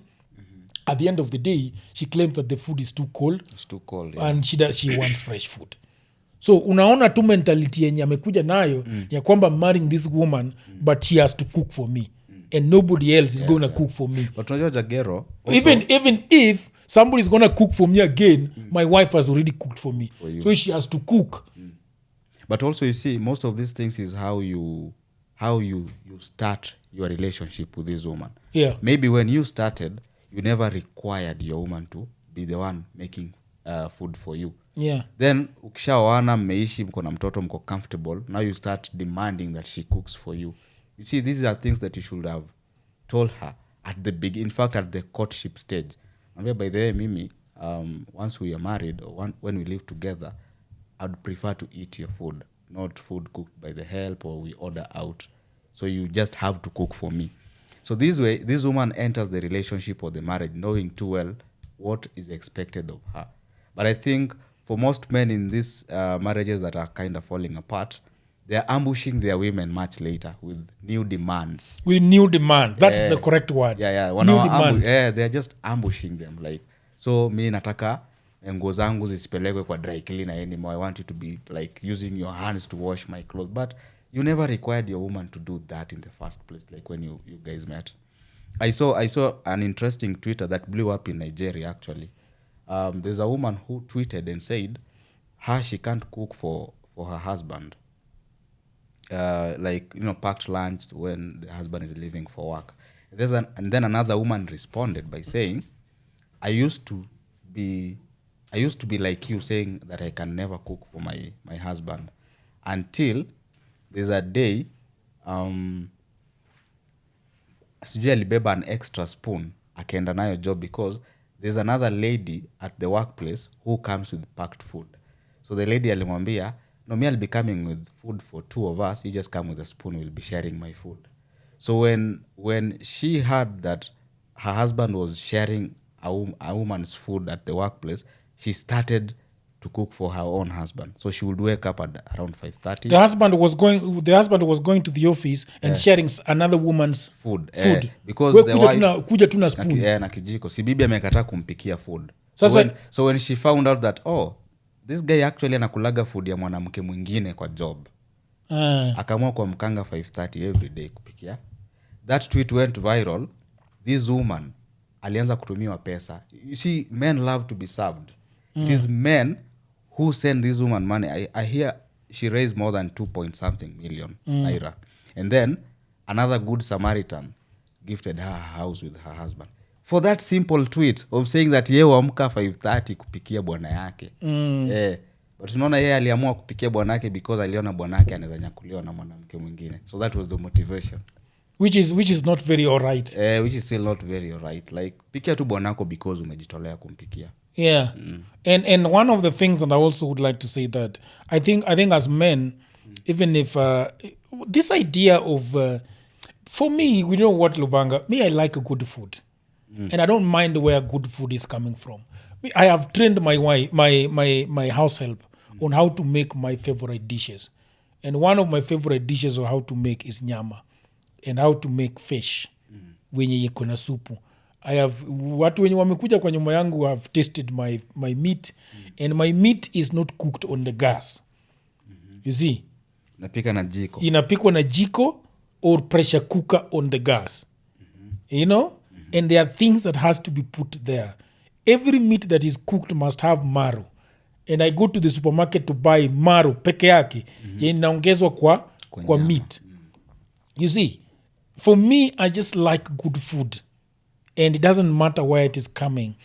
At the end of the day, she claims that the food is too cold. It's too cold, yeah. And she wants fresh food. So unaona tu mentality yenye amekuja nayo ya kwamba marrying this woman, but she has to cook for me. And nobody else is going to cook for me. But unajua Jagero, even if somebody is going to cook for me again, my wife has already cooked for me. So she has to cook. But also, you see, most of these things is how you start your relationship with this woman. Yeah. Maybe when you started, you never required your woman to be the one making food for you. Yeah. Then ukishaoana, mmeishi, mko na mtoto, mko comfortable, now you start demanding that she cooks for you. You see, these are things that you should have told her at the beginning. In fact, at the courtship stage. And by the way, Mimi, once we are married or when we live together, I'd prefer to eat your food, not food cooked by the help or we order out. So you just have to cook for me. So this way, this woman enters the relationship or the marriage knowing too well what is expected of her. But I think for most men in these marriages that are kind of falling apart, they're ambushing their women much later with new demands. That's the correct word. Yeah. New demands. They're just ambushing them. Like, so mi nataka nguo zangu zisipelekwe kwa dry cleaner anymore. I want you to be like using your hands to wash my clothes. But you never required your woman to do that in the first place, like when you guys met. I saw an interesting Twitter that blew up in Nigeria, actually. There's a woman who tweeted and said she can't cook for her husband, like, packed lunch when the husband is leaving for work. And then another woman responded by saying, I used to be like you, saying that I can never cook for my husband, until there's a day sijui alibeba an extra spoon akaenda nayo job, because there's another lady at the workplace who comes with packed food. So the lady alimwambia, no, me I'll be coming with food for 2 of us, you just come with a spoon, we'll be sharing my food. So when she heard that her husband was sharing a woman's food at the workplace, she started to cook for her own husband. So she would wake up at around 5:30. The husband was going to the office and sharing another woman's food. Because kuja tuna spoon. Na kijiko. Si bibi amekataa kumpikia food. Sasa, so when she found out that, this guy actually anakulaga food ya mwanamke mwingine kwa job, akaamua kwa mkanga 5:30 every day kupikia. That tweet went viral. This woman alianza kutumiwa pesa. You see, men love to be served. It is men who send this woman money. I hear she raised more than 2 million naira. And then another good Samaritan gifted her a house with her husband for that simple tweet of saying that yeye huamka 5:30 kupikia bwana yake. But tunaona yeye aliamua kupikia bwana yake because aliona bwana yake anaweza nyakuliwa na mwanamke mwingine. So that was the motivation, which is not very all right. Which is still not very all right. Like, pikia tu bwanako because umejitolea kumpikia. Yeah. And one of the things that I also would like to say that I think as men, even if this idea of for me, we know what, Lubanga, me, I like a good food. And I don't mind where good food is coming from. I have trained my wife, my house help on how to make my favorite dishes. And one of my favorite dishes of how to make is nyama, and how to make fish wenye iko na supu. I have watu wenye wamekuja kwa nyumba yangu have tasted my meat, and my meat is not cooked on the gas. You see? Inapikwa na jiko or pressure cooker on the gas. You know? And there are things that has to be put there. Every meat that is cooked must have marrow. And I go to the supermarket to buy marrow peke yake. Inaongezwa kwa meat. You see? For me, I just like good food. And it doesn't matter where it is coming.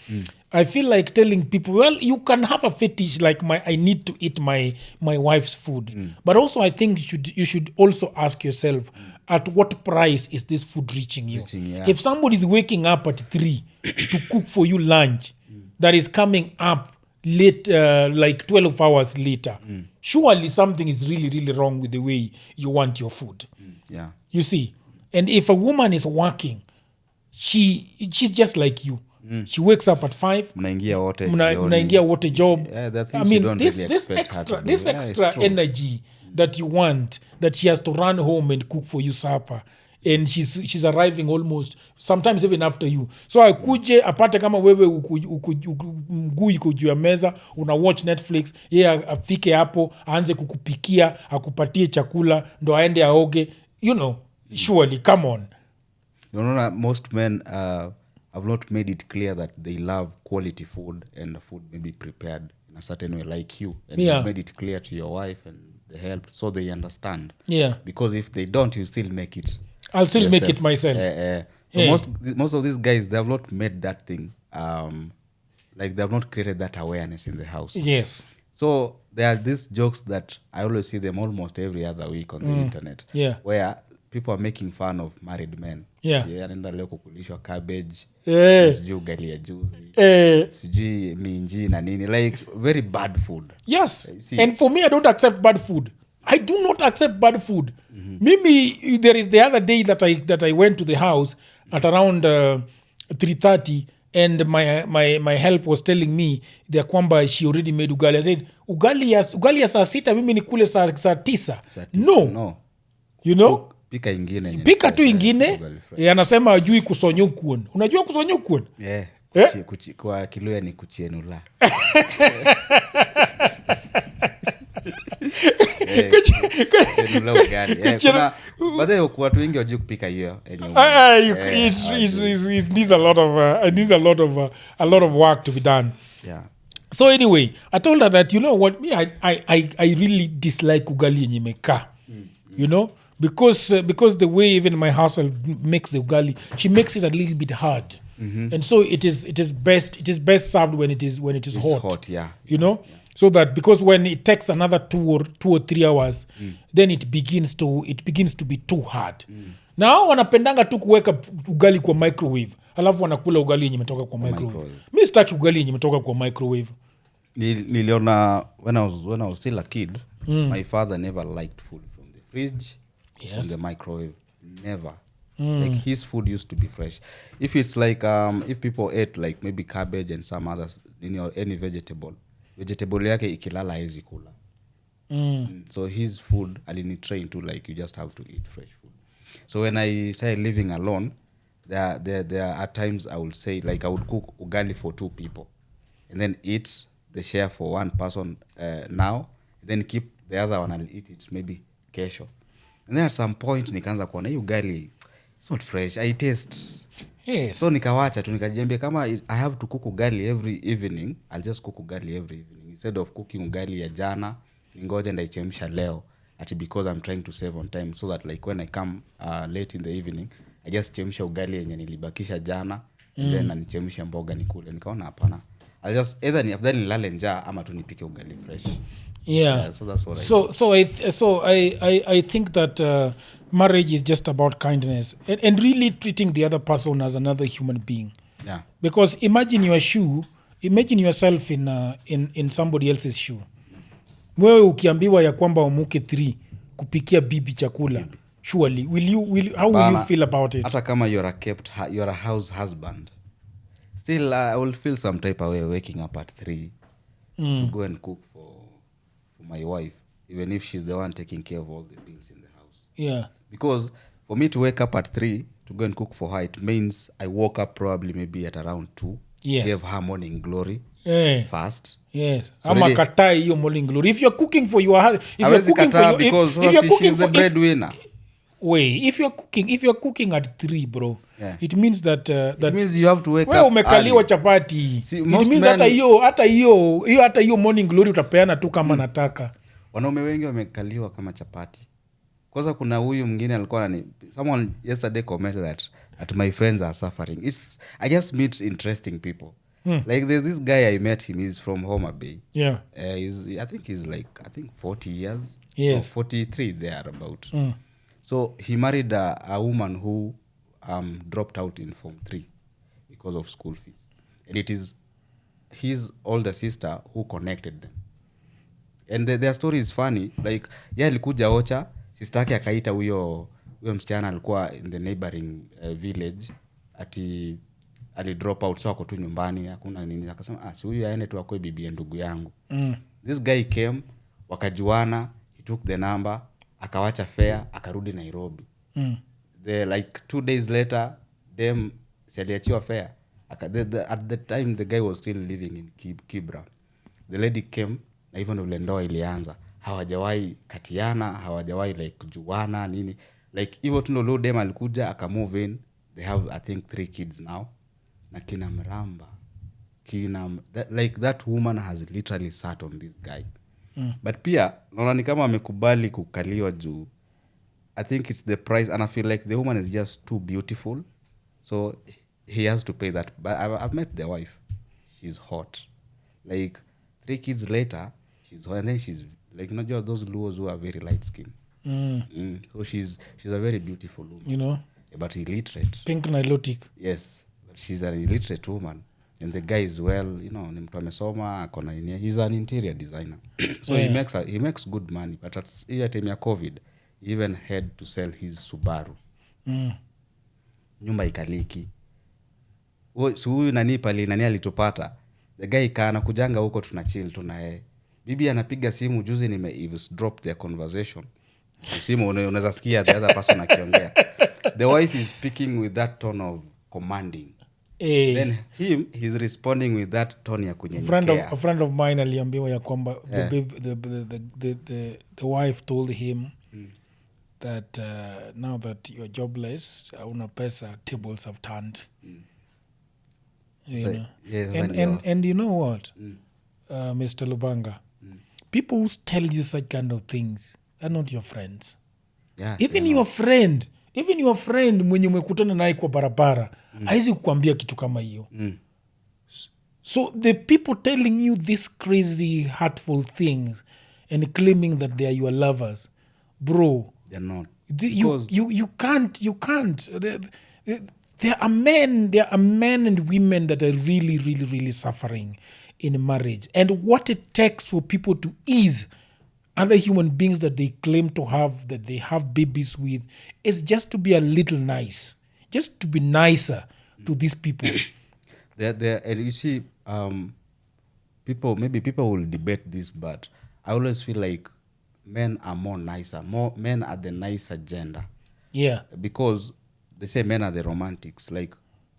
I feel like telling people, well, you can have a fetish like I need to eat my wife's food. But also I think you should also ask yourself, at what price is this food reaching you? If somebody is waking up at 3 to cook for you lunch that is coming up late, like 12 hours later, surely something is really, really wrong with the way you want your food. Yeah. You see? And if a woman is working, she's just like you. She wakes up at 5. Mnaingia wote job. Yeah, I mean, this extra energy that you want, that she has to run home and cook for you supper, and she's arriving almost sometimes even after you. So akuje apate kama wewe mguu iko juu ya meza, una watch Netflix, yeye afike hapo aanze kukupikia, akupatie chakula ndo aende aoge. You know, surely, come on. Most men have not made it clear that they love quality food, and the food may be prepared in a certain way, like you. And you've made it clear to your wife and the help, so they understand. Yeah. Because if they don't, you still make it. I'll still yourself. Make it myself. So most of these guys, they have not made that thing. Like, they have not created that awareness in the house. Yes. So there are these jokes that I always see them almost every other week on the internet. Yeah. Where people are making fun of married men. Yeah. Anaenda leo kukulishwa cabbage, sijui ugali ya juzi, sijui minji na nini, like very bad food. Yes. And for me, I don't accept bad food. I do not accept bad food. Mimi, there is the other day that I went to the house at around 3:30, and my help was telling me that kwamba she already made ugali. I said, ugali ya saa 6, mimi nikule saa 9. No. You know? Pika tu ingine. Anasema ajui kusonyo kuon. Unajua kusonyo kuon? Kwa Kiluya ni kuchienula. Baadaye watu wengi wajui kupika hiyo. It needs a lot of work to be done. Yeah. So anyway, I told her that, you know what, me, I really dislike ugali yenye imekaa. You know, because the way even my household makes the ugali, she makes it a little bit hard. And so it is best served when it is It's hot, yeah. You know, so that, because when it takes another 2 or 3 hours, then it begins to be too hard. Now wanapendanga tu kuweka ugali kwa microwave, alafu wanakula ugali yenye imetoka kwa microwave. Mi sitaki ugali yenye imetoka kwa microwave. Niliona when I was still a kid, my father never liked food from the fridge, from the microwave, never. Like his food used to be fresh. If it's like if people ate like maybe cabbage and some others, any vegetable yake ikilala hezi kula. So his food alinitrain to like you just have to eat fresh food. So when I started living alone, there are times I would say like I would cook ugali for 2 people and then eat the share for 1 person now, then keep the other one and eat it maybe kesho. And then at some point nikaanza kuona hii ugali it's not fresh, I taste. Yes. So nikawacha tu, nikajiambia kama I have to cook ugali every evening, I'll just cook ugali every evening instead of cooking ugali ya jana ningoje ndaichemsha leo, because I'm trying to save on time, so that like when I come late in the evening I just chemsha ugali yenye nilibakisha jana and then nichemsha mboga nikule. Nikaona hapana, I'll just either afadhali nilale njaa ama tu nipike ugali fresh. So that's what I think that marriage is just about kindness and really treating the other person as another human being. Yeah. Because imagine yourself in somebody else's shoe. Wewe ukiambiwa ya kwamba umuke 3 kupikia bibi chakula, surely how will you feel about it? Hata kama you're a house husband, still I will feel some type of way waking up at 3 to go and cook for my wife, even if she's the one taking care of all the bills in the house. Yeah. Because for me to wake up at 3 to go and cook for her, it means I woke up probably maybe at around 2. Yes. Gave her morning glory first. Yes. So Ama katai hiyo morning glory. If you're cooking for your husband, if you're cooking for your, because if you're cooking she's the breadwinner. Wait, if you're cooking at 3, bro, it means that it means you have to wake up. Wewe umekaliwa early. Chapati. See, it means hata hiyo morning glory utapeana tu kama nataka. Wanaume wengi wamekaliwa kama chapati. Kwanza kuna huyu mwingine alikuwa someone yesterday commented that my friends are suffering. I just meet interesting people. Like there's this guy I met him, he's from Homa Bay. Yeah. I think he's like 40 years. Yes. Or 43 there about. So he married a woman who dropped out in Form 3 because of school fees. And it is his older sister who connected them. And their story is funny. Like, alikuja Ocha, sister yake akaita huyo msichana alikuwa in the neighboring village, ati ali drop out, so ako tu nyumbani, hakuna nini. Akasema si huyu aende tu akwe bibi ndugu yangu. This guy came, wakajuana, he took the number, akawacha fare, akarudi Nairobi. Like 2 days later, them aliachiwa fare. At the time the guy was still living in Kibra. The lady came, na hivyo ndo ndoa ilianza. Hawajawahi katiana, hawajawahi like juana nini. Like hivyo tu ndo dem alikuja akamove in. They have I think 3 kids now. Na kina mramba. That woman has literally sat on this guy. But pia naona ni kama amekubali kukaliwa juu. I think it's the price, and I feel like the woman is just too beautiful. So he has to pay that. But I've met the wife. She's hot. Like 3 kids later, she's hot, and then she's like, those Luos who are very light skinned. So she's a very beautiful woman. But illiterate. Pink nilotic. Yes, but she's an illiterate woman. And the guy is well, ni mtu amesoma, he's an interior designer. So he makes good money. But at the time of COVID, he even had to sell his Subaru. Nyumba ikaliki. So huyu nani alitupata. The guy kana kujanga huko tunachill tunaye. Bibi anapiga simu, juzi eavesdrop their conversation. Simu unaweza sikia the other person akiongea. The wife is speaking with that tone of commanding. Then he's responding with that tone ya kunyenyekea. A friend of mine aliambiwa ya kwamba the wife told him that now that you're jobless, una pesa, tables have turned. You know? Yes, and you know what? Mr. Lubanga, people who tell you such kind of things are not your friends. Yeah, Even they're your not. friend mwenye umekutana naye kwa barabara haizi kukwambia kitu kama hiyo. So the people telling you these crazy hurtful things and claiming that they are your lovers, bro, They're not. you can't. There are men and women that are really, really, really suffering in marriage. And what it takes for people to ease other human beings that they claim to have, that they have babies with, is just to be a little nice, just to be nicer to these people. And you see, people will debate this, but I always feel like men are more nicer. Men are the nicer gender. Yeah. Because they say men are the romantics. Like,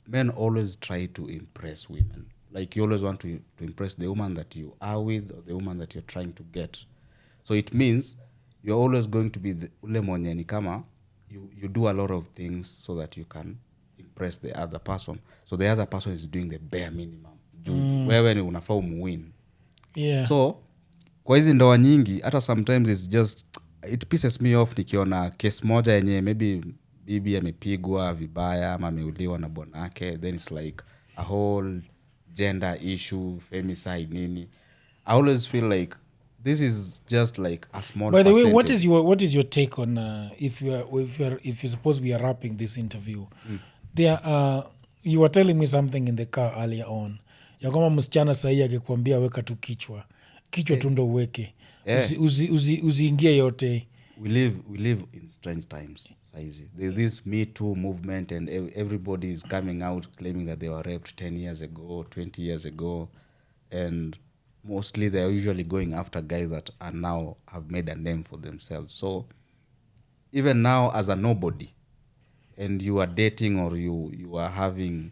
men always try to impress women. Like, you always want to impress the woman that you are with or the woman that you're trying to get. So it means you're always going to be the ule mwenye ni kama you do a lot of things so that you can impress the other person. So the other person is doing the bare minimum. Wewe ni unafaa umuwin. Yeah. So kwa hizi ndoa nyingi, hata sometimes it's just, it pisses me off nikiona case moja yenye maybe bibi amepigwa vibaya ama ameuliwa na bwanake, then it's like a whole gender issue, femicide nini. I always feel like this is just like a small By the way, percentage. what is your take on if you suppose we are wrapping this interview? There you were telling me something in the car earlier on. Ya kama msichana sahi akikwambia weka tu kichwa tu ndo uweke. Usiingie yote. We live in strange times. There's this Me Too movement, and everybody is coming out claiming that they were raped 10 years ago, 20 years ago, and mostly they're usually going after guys that are now have made a name for themselves. So even now, as a nobody, and you are dating or you are having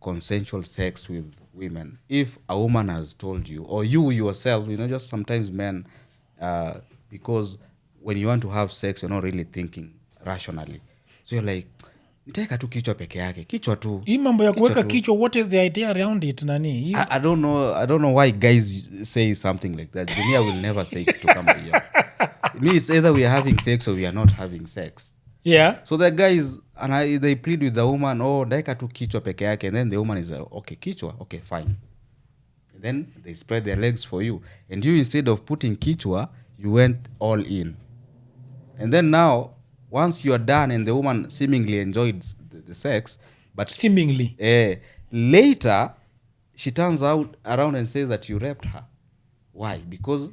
consensual sex with women, if a woman has told you, or you yourself, just sometimes men, because when you want to have sex, you're not really thinking rationally. So you're like, nitaweka tu kichwa peke yake, kichwa tu. Hii mambo ya kuweka kichwa, what is the idea around it nani? I don't know why guys say something like that. Dunia will never say kitu kama hiyo. It means either we are having sex or we are not having sex. Yeah. So the guys, they plead with the woman, daika tu kichwa peke yake, and then the woman is like, okay, kichwa, okay, fine. And then they spread their legs for you. And you, instead of putting kichwa, you went all in. And then now, once you are done and the woman seemingly enjoyed the sex, but seemingly, later, she turns out around and says that you raped her. Why? Because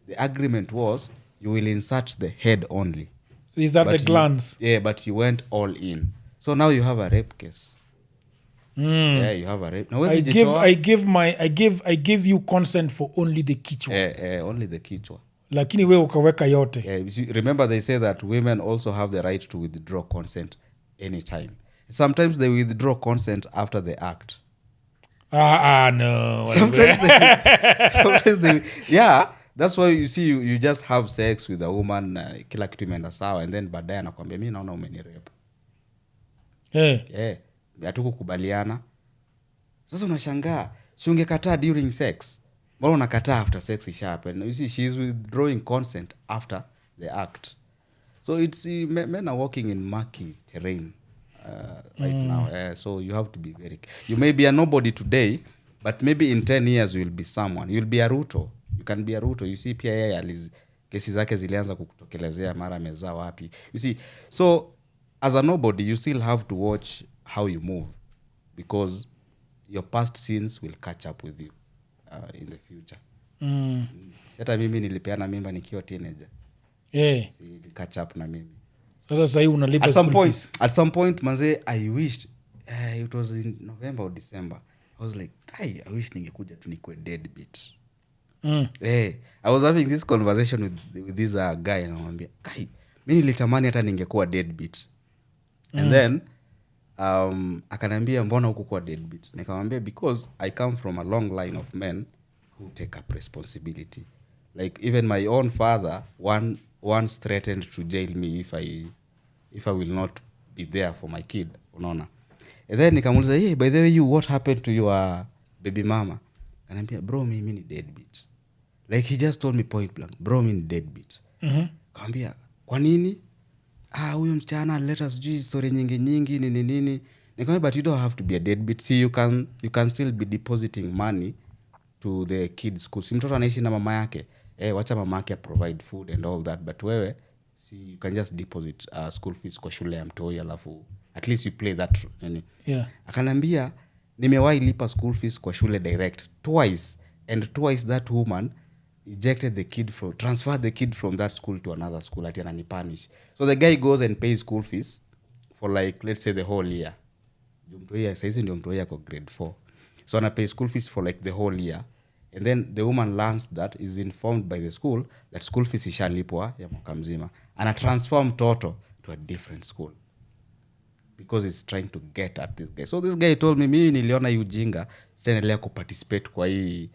the agreement was you will insert the head only. Is that the glands? But you went all in. So now you have a rape case. Yeah, you have a rape. Now, I give you consent for only the kichwa. Only the kichwa. Lakini wewe ukaweka yote. Remember they say that women also have the right to withdraw consent anytime. Sometimes they withdraw consent after the act. No. Sometimes they yeah, that's why you see you just have sex with a woman, kila kitu imeenda sawa, and then baadaye anakuambia mimi naona umenirape. Hatukukubaliana. Sasa unashangaa, si ungekataa during sex? Mbona unakataa after sex isha happen? You see, she's withdrawing consent after the act. So it's men are walking in murky terrain right now. So you have to be very. You may be a nobody today, but maybe in 10 years you will be someone. You'll be a Ruto. You can be a Ruto. You see, pia yeye kesi zake zilianza kukutokelezea mara amezaa wapi. You see, so as a nobody, you still have to watch how you move, because your past sins will catch up with you in the future. Hata mimi nilipeana mimba nikiwa teenager. Si catch up na mimi. Sasa sasa hivi unalipa school fees. At some point manze, I wished it was in November or December. I was like, I wish ningekuja tu nikwe deadbeat. I was having this conversation with this guy, and anamwambia, mimi nilitamani hata ningekuwa deadbeat. And then akanambia mbona hukuwa deadbeat? Nikamwambia because I come from a long line of men who take up responsibility. Like even my own father once threatened to jail me if I will not be there for my kid, unaona. And then nikamuuliza, by the way, what happened to your baby mama? Akaniambia bro mimi ni deadbeat. Like he just told me point blank, bro mimi ni deadbeat. Kaambia kwa nini? Huyo msichana alileta sijui story nyingi nini. Nikamwambia but you don't have to be a deadbeat. See you can still be depositing money to the kids school. Si mtoto anaishi na mama yake. Wacha mama yake provide food and all that, but wewe you can just deposit school fees kwa shule ya mtoi alafu at least you play that nini. Yeah. Akanambia nimewahi lipa school fees kwa shule direct twice, and twice that woman transferred the kid from that school to another school ati ananipunish. So the guy goes and pays school fees for like let's say the whole year. Saizi ndio mtoi yako grade 4. So ana pay school fees for like the whole year, and then the woman learns that, is informed by the school that school fees ishalipwa ya mwaka mzima. Ana transfer mtoto to a different school because he's trying to get at this guy. So this guy told me, mimi niliona ujinga sitaendelea kuparticipate kwa hii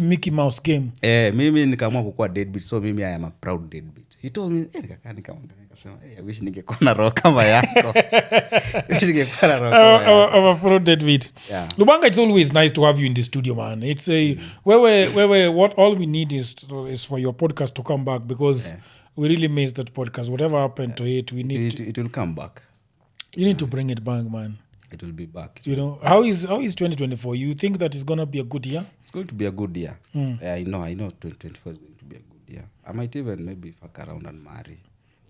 Mickey Mouse game. Mimi nikaamua kukuwa deadbeat. So mimi I am a proud deadbeat. He told me, nikasema, I wish ningekuwa na roho kama yako. I'm a proud deadbeat. Yeah. Lubanga, it's always nice to have you in the studio, man. It's where what all we need is for your podcast to come back, because we really missed that podcast. Whatever happened to it, we need it will come back. You need to bring it back, man. It will be back. You know, how is 2024? You think that it's going to be a good year? It's going to be a good year. I know 2024 is going to be a good year. I might even maybe fuck around and marry.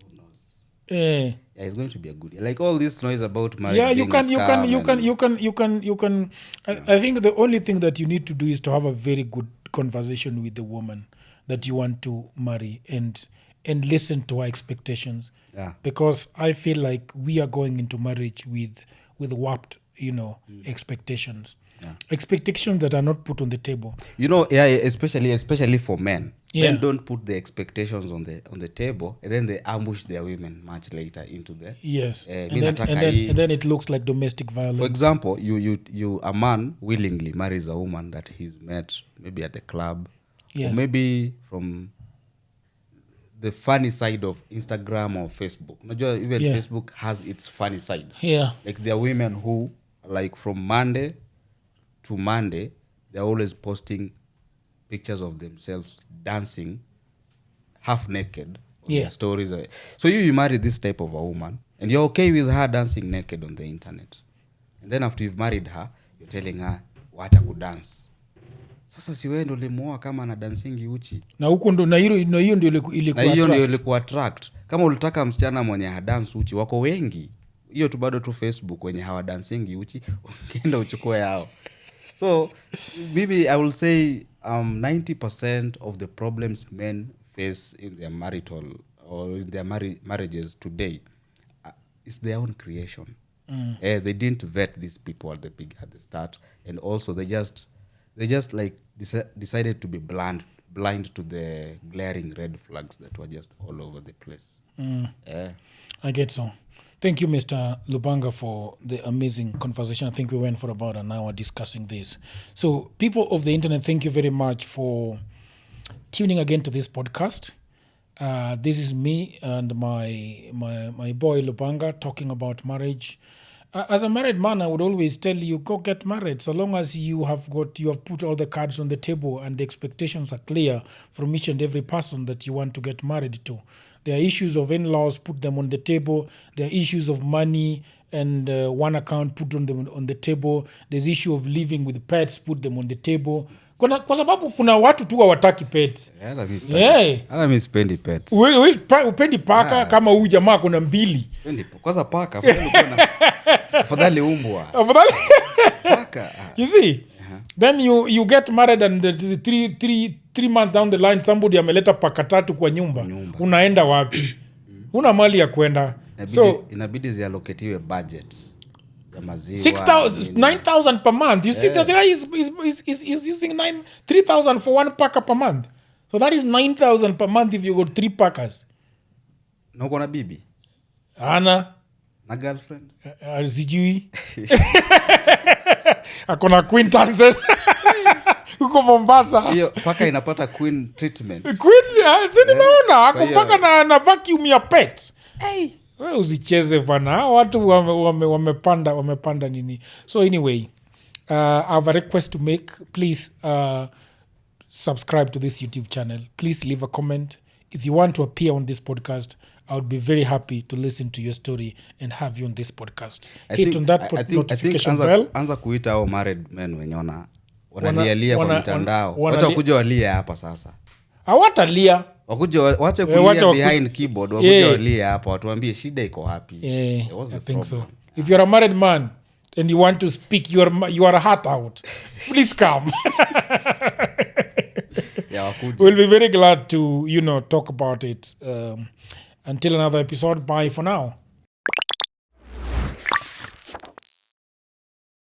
Who knows? Yeah, it's going to be a good year. Like all this noise about marriage. Yeah, you can. I think the only thing that you need to do is to have a very good conversation with the woman that you want to marry and listen to her expectations. Yeah. Because I feel like we are going into marriage with warped, expectations. Yeah. Expectations that are not put on the table. Especially for men. Yeah. Men don't put the expectations on the table, and then they ambush their women much later into the. Yes. And then it looks like domestic violence. For example, you a man willingly marries a woman that he's met maybe at the club, yes, or maybe from the funny side of Instagram or Facebook. Even Facebook has its funny side. Yeah. Like there are women who, like from Monday to Monday, they're always posting pictures of themselves dancing half naked on their stories. So you marry this type of a woman and you're okay with her dancing naked on the internet. And then after you've married her, you're telling her, wacha kudance. Sasa si wewe ndo ulimuoa kama ana dancingi uchi. Na huko ndo na hiyo ndio ilikuwa attract. Kama ulitaka msichana mwenye hadance uchi, wako wengi. Hiyo tu bado tu Facebook wenye hawa dancingi uchi, ukienda uchukue yao. So maybe I will say 90% of the problems men face in their marital or in their marriages today is their own creation. They didn't vet these people at the start, and also they just like decided to be blind to the glaring red flags that were just all over the place. I get so. Thank you, Mr. Lubanga, for the amazing conversation. I think we went for about an hour discussing this. So, people of the internet, thank you very much for tuning again to this podcast. This is me and my boy Lubanga talking about marriage. As a married man, I would always tell you, go get married. So long as you have put all the cards on the table and the expectations are clear from each and every person that you want to get married to. There are issues of in-laws, put them on the table. There are issues of money and one account, put on the table. There's issue of living with pets, put them on the table. Kwa sababu kuna watu tu hawataki pets. Hata mimi sipendi pets. Wewe upendi paka kama huyu jamaa kuna 2. Sipendi kwanza paka. Afadhali umbwa. Paka. You see? Then you get married and 3 months down the line somebody ameleta paka 3 kwa nyumba. Unaenda wapi? Una mali ya kwenda. So inabidi ziallocatiwe budget. 9,000 per month. You see that guy is using 3,000 for one paka per month. So that is 9,000 per month if you got 3 pakas. Na uko na bibi? Ana na girlfriend? Sijui. Akona acquaintances. Uko Mombasa. Hiyo paka inapata queen treatment. Nimeona ako paka na vacuum ya pets. Hey. Wewe usicheze bana. Watu wamepanda nini. So anyway, I have a request to make. Please subscribe to this YouTube channel. Please leave a comment. If you want to appear on this podcast, I would be very happy to listen to your story and have you on this podcast. Hit on that notification bell. Anza kuita hao married men wenye wanalialia kwa mitandao. Wacha kuja walie hapa sasa. Hawatalia. Wacha kulia behind keyboard, wakuja walie hapa, watuambie shida iko wapi. I think so. If you're a married man and you want to speak your heart out, please come. We'll be very glad to talk about it. Until another episode, bye for now.